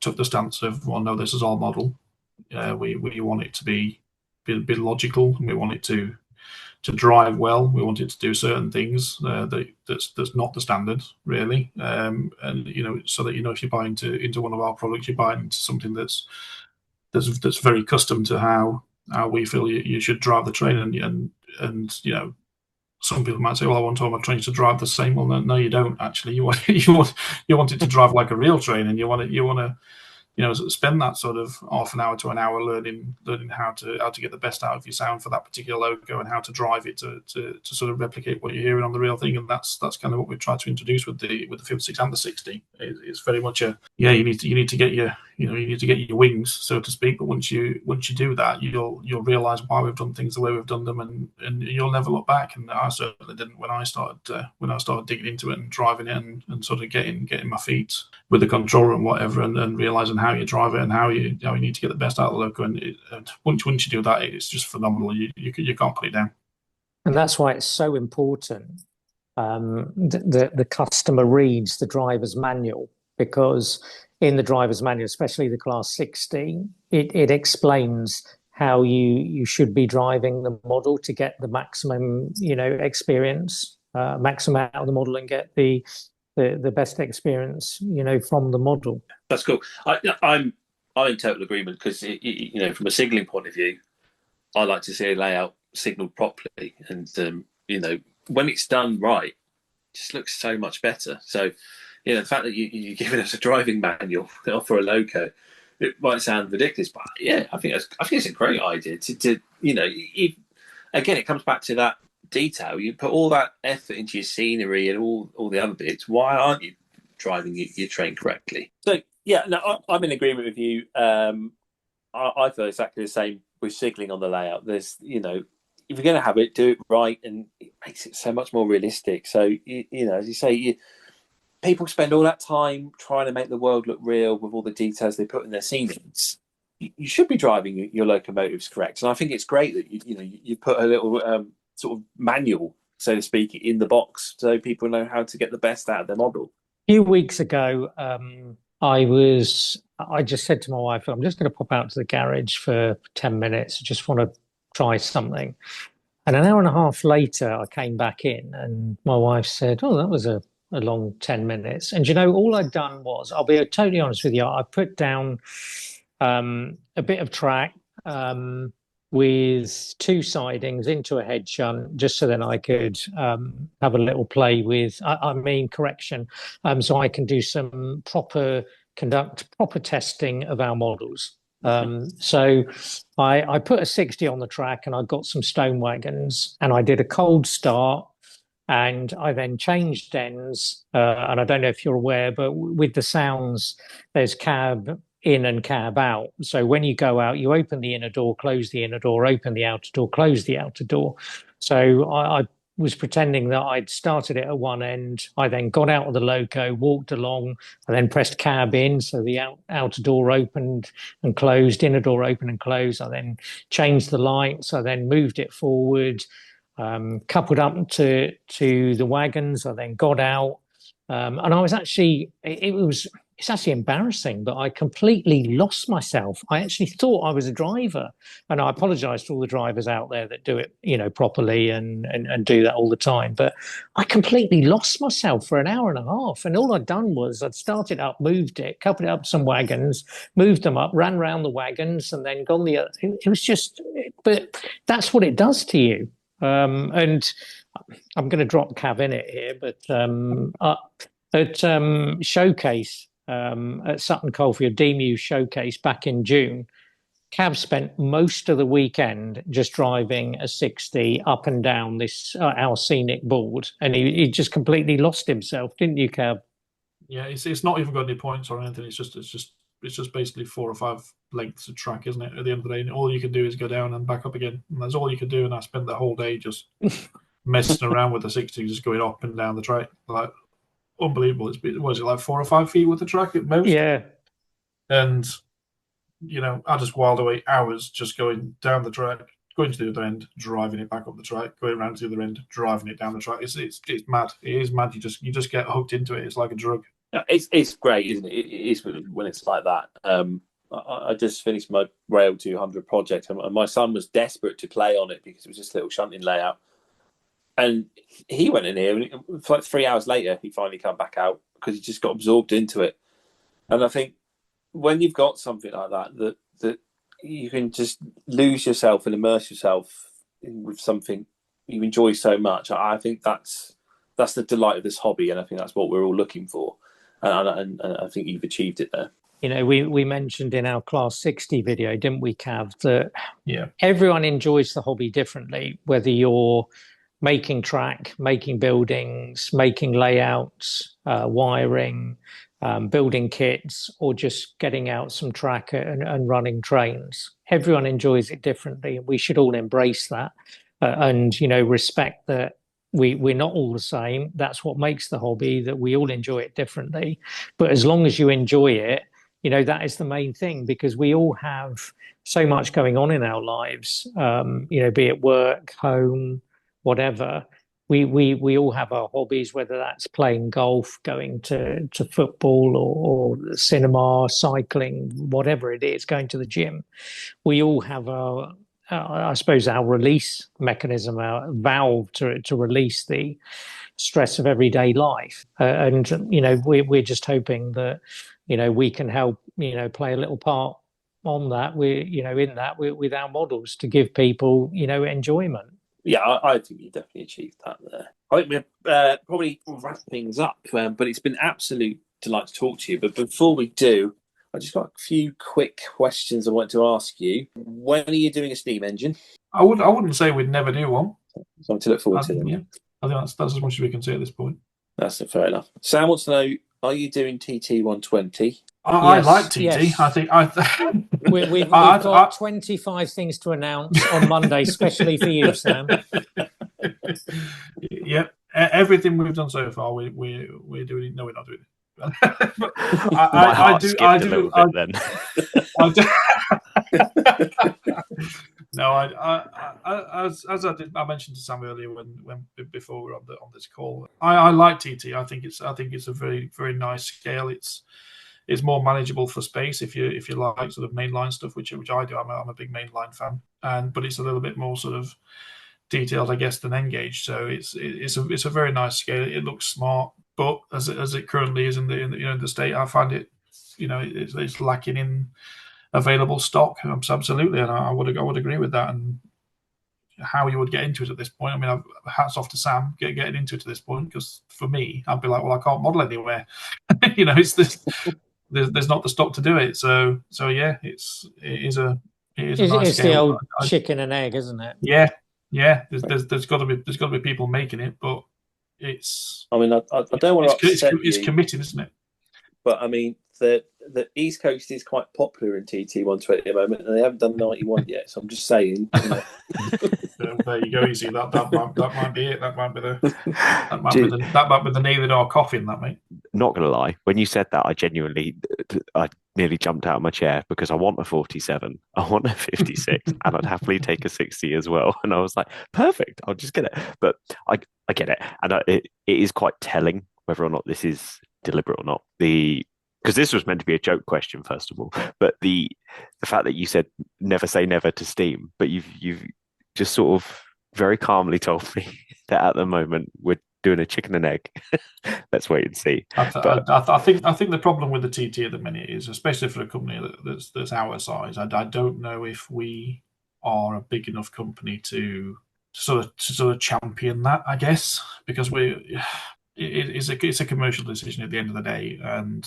took the stance of, well, no, this is our model. We want it to be logical, and we want it to drive well. We want it to do certain things that's not the standard, really. And so that if you buy into one of our products, you're buying into something that's very custom to how we feel you should drive the train, and some people might say, well, I want all my trains to drive the same. Well, no, you don't actually. You want it to drive like a real train, and you want to spend that sort of half an hour to an hour learning how to get the best out of your sound for that particular logo, and how to drive it to sort of replicate what you're hearing on the real thing. And that's kind of what we've tried to introduce with the 56 and the 60. It's very much you need to get your you need to get your wings, so to speak. But once you do that, you'll realise why we've done things the way we've done them, and you'll never look back. And I certainly didn't when I started digging into it and driving it and sort of getting my feet with the controller and whatever, and realising how you drive it and how you need to get the best out of the loco. And once you do that, it's just phenomenal. You can't put it down. And that's why it's so important. The customer reads the driver's manual, because in the driver's manual, especially the Class 60, it explains how you should be driving the model to get the maximum, experience, maximum out of the model, and get the best experience, from the model. That's cool. I'm in total agreement, because from a signalling point of view, I like to see a layout signaled properly, and when it's done right, it just looks so much better. So the fact that you're giving us a driving manual for a loco, it might sound ridiculous, but yeah, I think it's a great idea to again, it comes back to that detail. You put all that effort into your scenery and all the other bits. Why aren't you driving your train correctly? So yeah, no, I'm in agreement with you. I feel exactly the same with signalling on the layout. There's if you're going to have it, do it right, and it makes it so much more realistic. So as you say, people spend all that time trying to make the world look real with all the details they put in their scenes. You should be driving your locomotives correct, and I think it's great that you put a little sort of manual, so to speak, in the box, so people know how to get the best out of their model. A few weeks ago, I just said to my wife, I'm just going to pop out to the garage for 10 minutes. I just want to try something. And an hour and a half later, I came back in, and my wife said, oh, that was a long 10 minutes. And all I'd done was, I'll be totally honest with you, I put down a bit of track with two sidings into a head shunt, just so then I could have a little play with, so I can do some proper testing of our models. So I put a 60 on the track, and I got some stone wagons, and I did a cold start, and I then changed ends. And I don't know if you're aware, but with the sounds, there's cab in and cab out. So when you go out, you open the inner door, close the inner door, open the outer door, close the outer door. So I was pretending that I'd started it at one end. I then got out of the loco, walked along, and then pressed cab in. So the outer door opened and closed, inner door opened and closed. I then changed the lights. I then moved it forward, coupled up to the wagons. I then got out. And I was actually, it's actually embarrassing, but I completely lost myself. I actually thought I was a driver, and I apologise to all the drivers out there that do it, properly and do that all the time. But I completely lost myself for an hour and a half, and all I'd done was I'd started up, moved it, coupled it up to some wagons, moved them up, ran round the wagons, and then gone the other. It was just, but that's what it does to you. And I'm going to drop Cav in it here, but at Showcase. At Sutton Coldfield DMU Showcase back in June, Cav spent most of the weekend just driving a 60 up and down this our scenic board, and he just completely lost himself, didn't you, Cav? Yeah, it's not even got any points or anything. It's just basically 4 or 5 lengths of track, isn't it? At the end of the day, and all you can do is go down and back up again, and that's all you can do. And I spent the whole day just messing around with the 60, just going up and down the track, like. Unbelievable. Was it like 4 or 5 feet with the track at most? Yeah. And I just whiled away hours just going down the track, going to the other end, driving it back up the track, going around to the other end, driving it down the track. It's mad. It is mad. You just get hooked into it. It's like a drug. It's great, isn't it? It is when it's like that. I just finished my Rail 200 project, and my son was desperate to play on it because it was just a little shunting layout. And he went in here, and like 3 hours later, he finally came back out because he just got absorbed into it. And I think when you've got something like that you can just lose yourself and immerse yourself with something you enjoy so much, I think that's the delight of this hobby, and I think that's what we're all looking for. And I think you've achieved it there. We mentioned in our Class 60 video, didn't we, Cav, that everyone enjoys the hobby differently, whether you're making track, making buildings, making layouts, wiring, building kits, or just getting out some track and running trains. Everyone enjoys it differently. We should all embrace that and, respect that we're not all the same. That's what makes the hobby, that we all enjoy it differently. But as long as you enjoy it, that is the main thing, because we all have so much going on in our lives, be it work, home, whatever. We all have our hobbies, whether that's playing golf, going to football or cinema, cycling, whatever it is, going to the gym. We all have I suppose, our release mechanism, our valve to release the stress of everyday life. And we're just hoping that we can help play a little part on that. With our models, to give people enjoyment. Yeah, I think you definitely achieved that there. I think we'll probably wrap things up, but it's been absolute delight to talk to you. But before we do, I just got a few quick questions I want to ask you. When are you doing a steam engine? I wouldn't say we'd never do one. Something to look forward to. Yeah, I think that's as much as we can say at this point. That's fair enough. Sam wants to know: are you doing TT 120? I like TT. Yes. I think we've got 25 things to announce on Monday, especially for you, Sam. Yep, everything we've done so far, we're doing it. No, we're not doing it. My heart skipped a little bit then. No, as I mentioned to Sam earlier when before we were on this call, I like TT. I think it's a very, very nice scale. It's more manageable for space if you like sort of mainline stuff, which I do. I'm a big mainline fan, but it's a little bit more sort of detailed, I guess, than N-Gauge. So it's a very nice scale. It looks smart, but as it currently is in the state, I find it it's lacking in available stock. Absolutely, and I would agree with that. And how you would get into it at this point, I mean, hats off to Sam getting into it at this point, because for me, I'd be like, well, I can't model anywhere. It's this. There's not the stock to do it. So yeah, it is a nice scale. The old chicken and egg, isn't it? Yeah. There's got to be people making it, but it's. I mean, I don't want to upset it's committed, isn't it? But I mean, the East Coast is quite popular in TT 120 at the moment, and they haven't done 91 yet. So I'm just saying. There you go. You see that might be it. That might be the neither nor coffin. That mate. Not gonna lie, when you said that, I nearly jumped out of my chair, because I want a 47, I want a 56, and I'd happily take a 60 as well. And I was like, perfect, I'll just get it. But I get it, and it is quite telling whether or not this is deliberate or not. Because this was meant to be a joke question, first of all, but the fact that you said never say never to Steam, but you've just sort of very calmly told me that at the moment we're doing a chicken and egg. Let's wait and see. I think the problem with the TT at the minute is, especially for a company that's our size, I don't know if we are a big enough company to sort of champion that, I guess, because it's a commercial decision at the end of the day, and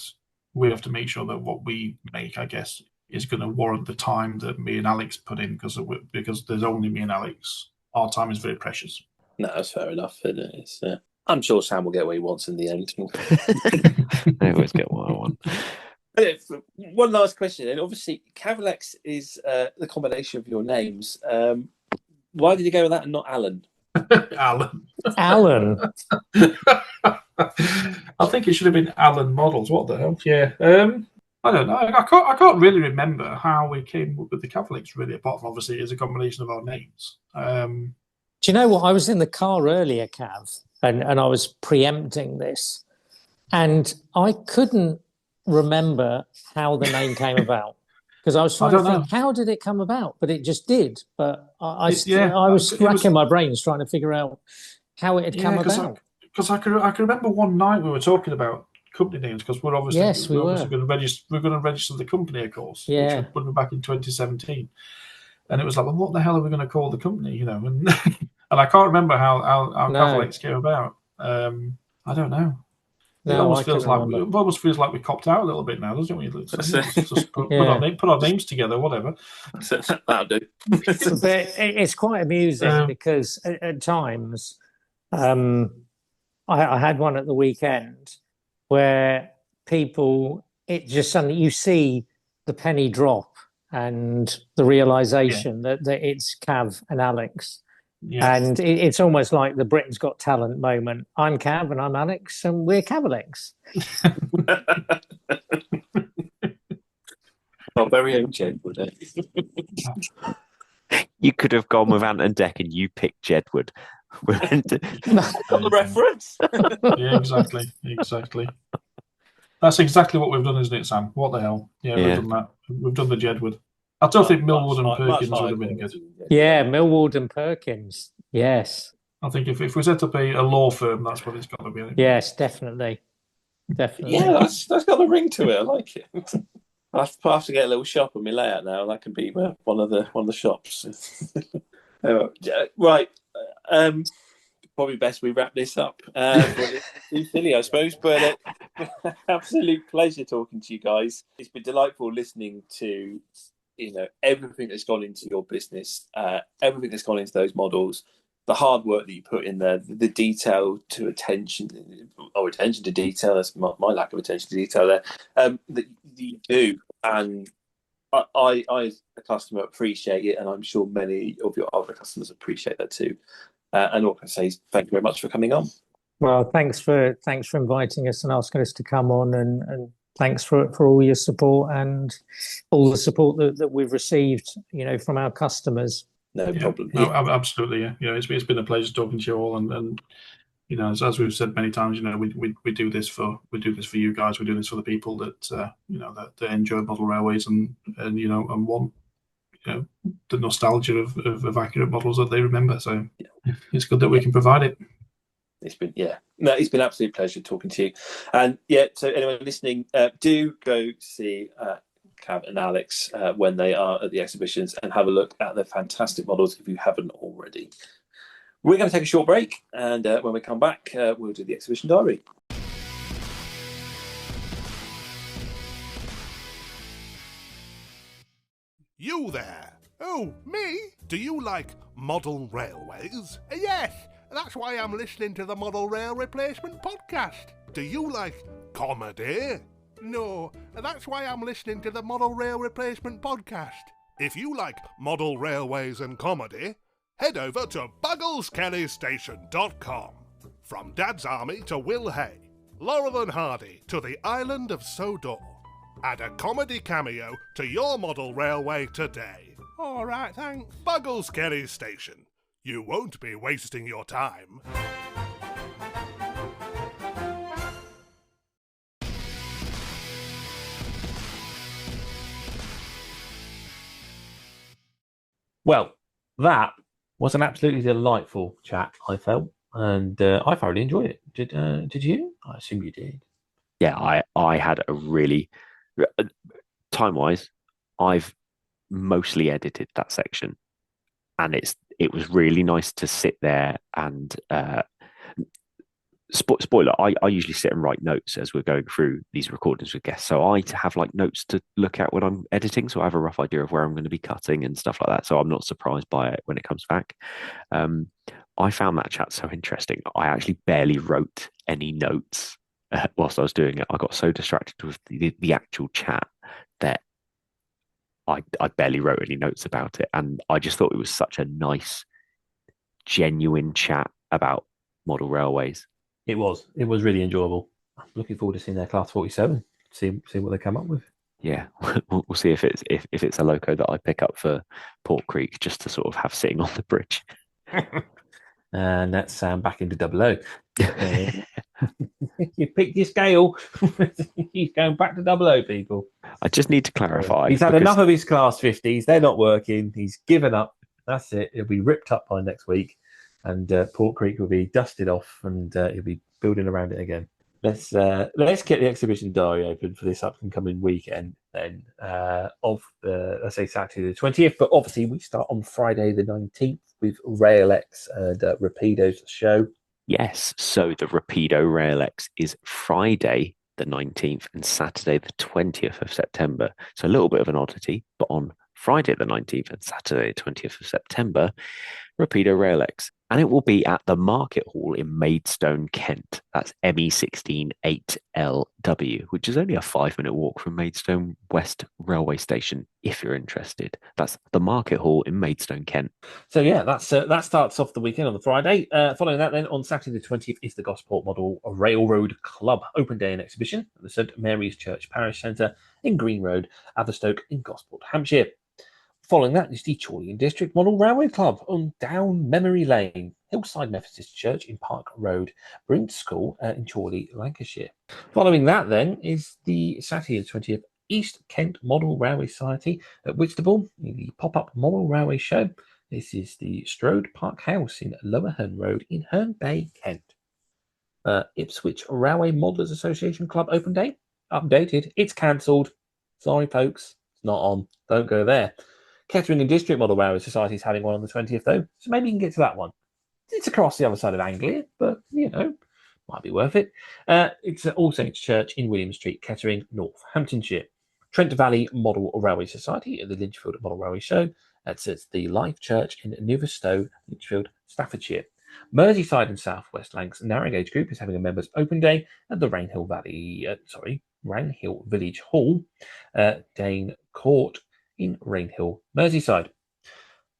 we have to make sure that what we make, I guess, is going to warrant the time that me and Alex put in, because there's only me and Alex. Our time is very precious. No, that's fair enough, isn't it? I'm sure Sam will get what he wants in the end. I always get what I want. One last question, and obviously Cavalex is the combination of your names. Why did you go with that and not Alan? Alan. I think it should have been Alan Models. What the hell? Yeah. I don't know. I can't really remember how we came up with the Cavalex, really, apart from obviously it's a combination of our names. Do you know what? I was in the car earlier, Cav, and I was preempting this, and I couldn't remember how the name came about, because I was trying to think, how did it come about? But it just did. But I was racking my brains trying to figure out how it had come about. Because I can remember one night we were talking about company names, because we're obviously going to register. We're going to register the company, of course. Yeah. Which would be back in 2017, and it was like, well, what the hell are we going to call the company? And and I can't remember how Cavalex came about. I don't know. It almost feels like we copped out a little bit now, doesn't it? Just put our names together, whatever. That'll do. But it's quite amusing, because at times, I had one at the weekend where people, it just suddenly you see the penny drop and the realization that it's Cav and Alex. Yeah. And it's almost like the Britain's Got Talent moment. I'm Cav and I'm Alex and we're Cavalex. Our very own Jedwood. You could have gone with Ant and Deck and you picked Jedwood. Got the reference. Yeah, exactly. That's exactly what we've done, isn't it, Sam? What the hell? Yeah, Yeah. we've done that. We've done the Jedwood. I don't think Millward and Perkins would have been good. Yeah, Millward and Perkins. Yes. I think if we set up a law firm, that's what it's got to be. Yes, definitely. Yeah, that's got a ring to it. I like it. I have to get a little shop on my layout now, and that can be one of the shops. Right. Probably best we wrap this up. Too silly, I suppose, but absolute pleasure talking to you guys. It's been delightful listening to everything that's gone into your business, everything that's gone into those models, the hard work that you put in there, the detail to attention to detail. That's my lack of attention to detail there. That you do, and I as a customer appreciate it, and I'm sure many of your other customers appreciate that too. And all I can say is thank you very much for coming on. Well, thanks for inviting us and asking us to come on, and thanks for all your support and all the support that we've received, from our customers. No problem. No, absolutely. Yeah. It's been a pleasure talking to you all, and as we've said many times, we do this for you guys. We do this for the people that that enjoy model railways and want the nostalgia of accurate models that they remember. So it's good that we can provide it. It's been it's been an absolute pleasure talking to you. And so anyone listening, do go see Cav and Alex when they are at the exhibitions and have a look at their fantastic models if you haven't already. We're going to take a short break, and when we come back, we'll do the exhibition diary. You there? Oh, me? Do you like model railways? Yes, that's why I'm listening to the Model Rail Replacement podcast. Do you like comedy? No, that's why I'm listening to the Model Rail Replacement podcast. If you like model railways and comedy, head over to BugglesKellyStation.com. From Dad's Army to Will Hay, Laurel and Hardy to the island of Sodor. Add a comedy cameo to your model railway today. All right, thanks. Buggles Kelly Station. You won't be wasting your time. Well, that was an absolutely delightful chat, I felt, and I thoroughly enjoyed it. Did you? I assume you did. Yeah, I had a really time-wise, I've mostly edited that section, and it was really nice to sit there and spoiler, I usually sit and write notes as we're going through these recordings with guests, so I have like notes to look at when I'm editing, so I have a rough idea of where I'm going to be cutting and stuff like that, so I'm not surprised by it when it comes back. I found that chat so interesting. I actually barely wrote any notes whilst I was doing it. I got so distracted with the actual chat that I barely wrote any notes about it, and I just thought it was such a nice, genuine chat about model railways. It was really enjoyable. I'm looking forward to seeing their Class 47. See what they come up with. Yeah, we'll see if it's a loco that I pick up for Port Creek just to sort of have sitting on the bridge. And that's Sam back into 00. You picked your scale. He's going back to 00, people. I just need to clarify. He's had enough of his Class 50s. They're not working. He's given up. That's it. It'll be ripped up by next week. And Port Creek will be dusted off, and he'll be building around it again. Let's get the exhibition diary open for this up and coming weekend then of let's say Saturday the 20th. But obviously we start on Friday the 19th with Rail-X and Rapido's show. Yes, so the Rapido Rail-X is Friday the 19th and Saturday the 20th of September. So a little bit of an oddity, but on Friday the 19th and Saturday the 20th of September, Rapido Rail-X. And it will be at the Market Hall in Maidstone, Kent. That's ME16 8LW, which is only a 5-minute walk from Maidstone West Railway Station, if you're interested. That's the Market Hall in Maidstone, Kent. So yeah, that starts off the weekend on the Friday. Following that, then on Saturday the 20th is the Gosport Model Railroad Club Open Day and Exhibition at the St Mary's Church Parish Centre in Green Road, Atherstoke in Gosport, Hampshire. Following that is the Chorley and District Model Railway Club on Down Memory Lane, Hillside Methodist Church in Park Road, Brent School in Chorley, Lancashire. Following that then is the Saturday the 20th East Kent Model Railway Society at Whitstable, the pop-up model railway show. This is the Strode Park House in Lower Herne Road in Herne Bay, Kent. Ipswich Railway Modelers Association Club Open Day, updated. It's cancelled. Sorry, folks. It's not on. Don't go there. Kettering and District Model Railway Society is having one on the 20th, though, so maybe you can get to that one. It's across the other side of Anglia, but, might be worth it. It's at All Saints Church in William Street, Kettering, Northamptonshire. Trent Valley Model Railway Society at the Lichfield Model Railway Show. That's at the Life Church in Newverstow, Lichfield, Staffordshire. Merseyside and South West Lancs Narrow Gauge Group is having a members' open day at the Rainhill Village Hall, Dane Court in Rainhill, Merseyside.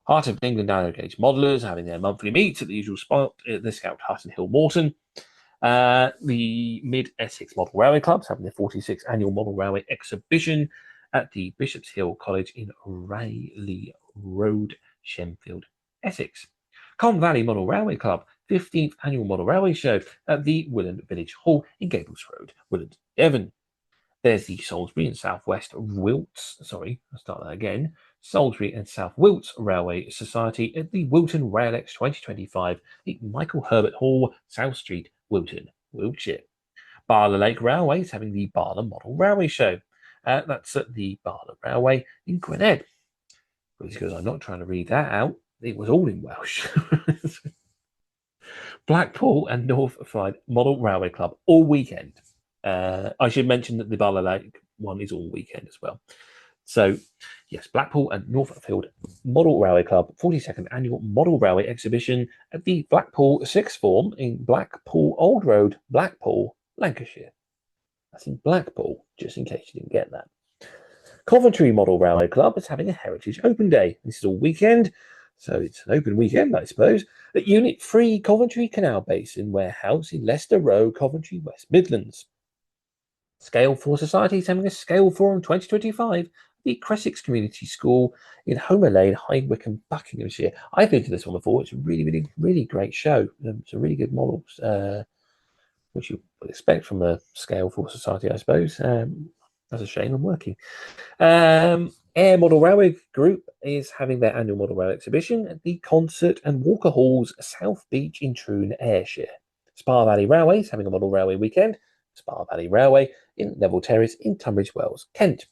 Heart of England Narrow Gauge Modelers having their monthly meet at the usual spot at the Scout Hut in Hill Morton. The Mid Essex Model Railway Clubs having their 46th annual Model Railway exhibition at the Bishop's Hill College in Railay Road, Shenfield, Essex. Colne Valley Model Railway Club 15th annual Model Railway show at the Willand Village Hall in Gables Road, Willand, Devon. There's the Salisbury and South West Wilts. Salisbury and South Wilts Railway Society at the Wilton Rail-X 2025 at Michael Herbert Hall, South Street, Wilton, Wiltshire. Barla Lake Railway is having the Barla Model Railway Show. That's at the Barla Railway in Gwynedd. Because I'm not trying to read that out. It was all in Welsh. Blackpool and North Clyde Model Railway Club all weekend. I should mention that the Barla Lake one is all weekend as well. So, yes, Blackpool and Northfield Model Railway Club 42nd Annual Model Railway Exhibition at the Blackpool Sixth Form in Blackpool Old Road, Blackpool, Lancashire. That's in Blackpool, just in case you didn't get that. Coventry Model Railway Club is having a Heritage Open Day. This is all weekend, so it's an open weekend, I suppose, at Unit 3 Coventry Canal Basin Warehouse in Leicester Row, Coventry, West Midlands. Scale 4 Society is having a Scale Forum 2025 at the Cressex Community School in Homer Lane, High Wycombe, Buckinghamshire. I've been to this one before. It's a really, really, really great show. Some really good models, which you would expect from a Scale 4 Society, I suppose. That's a shame I'm working. Air Model Railway Group is having their annual Model Railway exhibition at the Concert and Walker Halls, South Beach in Troon, Ayrshire. Spa Valley Railway is having a Model Railway weekend. Spa Valley Railway in Neville Terrace in Tunbridge Wells, Kent.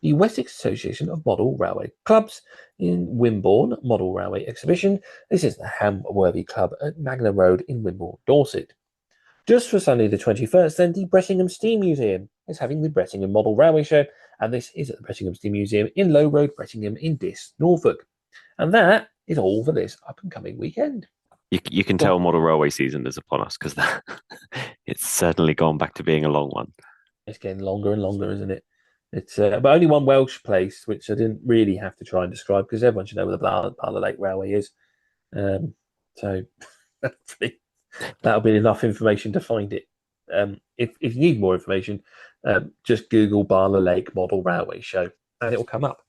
The Wessex Association of Model Railway Clubs in Wimborne Model Railway Exhibition. This is the Hamworthy Club at Magna Road in Wimborne, Dorset. Just for Sunday the 21st, then, the Brettingham Steam Museum is having the Brettingham Model Railway Show, and this is at the Brettingham Steam Museum in Low Road, Brettingham in Diss, Norfolk. And that is all for this up-and-coming weekend. You can tell model railway season is upon us because it's certainly gone back to being a long one. It's getting longer and longer, isn't it? It's but only one Welsh place, which I didn't really have to try and describe because everyone should know where the Barla Lake Railway is. So that'll be enough information to find it. If you need more information, just Google Barla Lake Model Railway Show and it'll come up.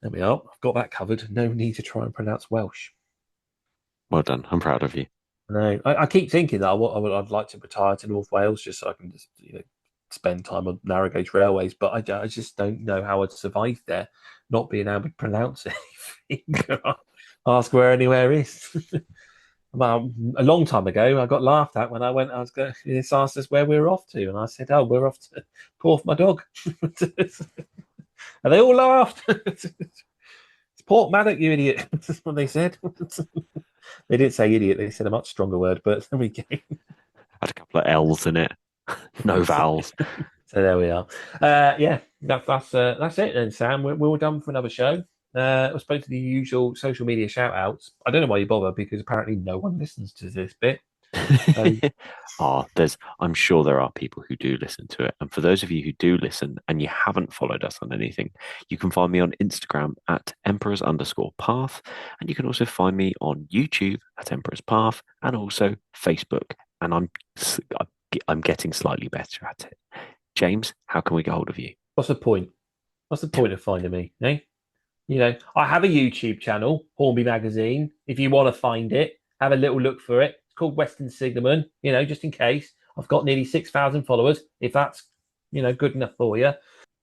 There we are. I've got that covered. No need to try and pronounce Welsh. Well done. I'm proud of you. No, I keep thinking that I'd like to retire to North Wales just so I can just spend time on narrow gauge railways, but I just don't know how I'd survive there, not being able to pronounce anything. Ask where anywhere is. Well, a long time ago, I got laughed at when I was going. This asked us where we were off to, and I said, "Oh, we're off to Porth, my dog." And they all laughed. It's Port Maddock, you idiot. That's what they said. They didn't say idiot. They said a much stronger word, but there we go. Had a couple of L's in it. No vowels. So there we are. Yeah, that's it then, Sam. We're all done for another show. I was supposed to the usual social media shout outs. I don't know why you bother because apparently no one listens to this bit. I'm sure there are people who do listen to it. And for those of you who do listen and you haven't followed us on anything, you can find me on Instagram at emperors_path. And you can also find me on YouTube at Emperors Path and also Facebook. And I'm getting slightly better at it. James, how can we get hold of you? What's the point? What's the point of finding me? Eh? You know, I have a YouTube channel, Hornby Magazine. If you want to find it, have a little look for it. It's called Western Signalman, you know, just in case. I've got nearly 6,000 followers, if that's, you know, good enough for you.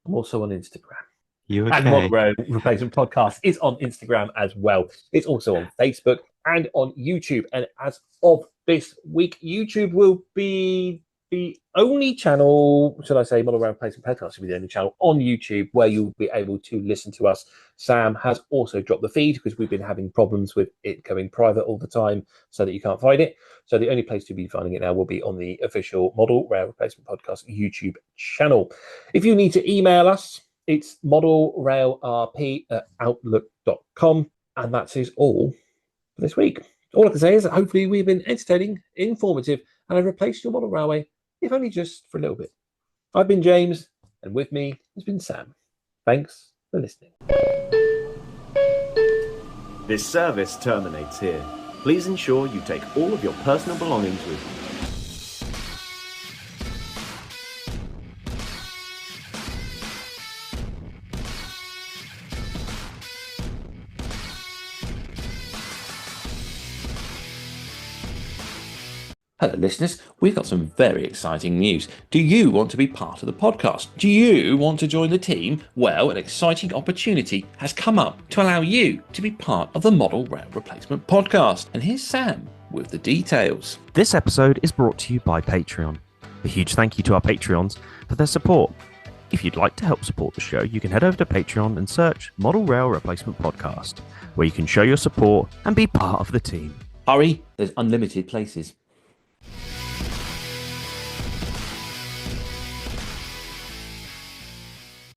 I'm also on Instagram. You okay? And Model Rail Replacement Podcast is on Instagram as well. It's also on Facebook and on YouTube. And as of this week, YouTube will be the only channel, should I say, Model Rail Replacement Podcast will be the only channel on YouTube where you'll be able to listen to us. Sam has also dropped the feed because we've been having problems with it going private all the time so that you can't find it. So the only place to be finding it now will be on the official Model Rail Replacement Podcast YouTube channel. If you need to email us, it's modelrailrp@outlook.com. And that is all for this week. All I can say is that hopefully we've been entertaining, informative, and I've replaced your model railway, if only just for a little bit. I've been James, and with me has been Sam. Thanks for listening. This service terminates here. Please ensure you take all of your personal belongings with you. Hello, listeners. We've got some very exciting news. Do you want to be part of the podcast? Do you want to join the team? Well, an exciting opportunity has come up to allow you to be part of the Model Rail Replacement Podcast. And here's Sam with the details. This episode is brought to you by Patreon. A huge thank you to our Patreons for their support. If you'd like to help support the show, you can head over to Patreon and search Model Rail Replacement Podcast, where you can show your support and be part of the team. Hurry, there's unlimited places.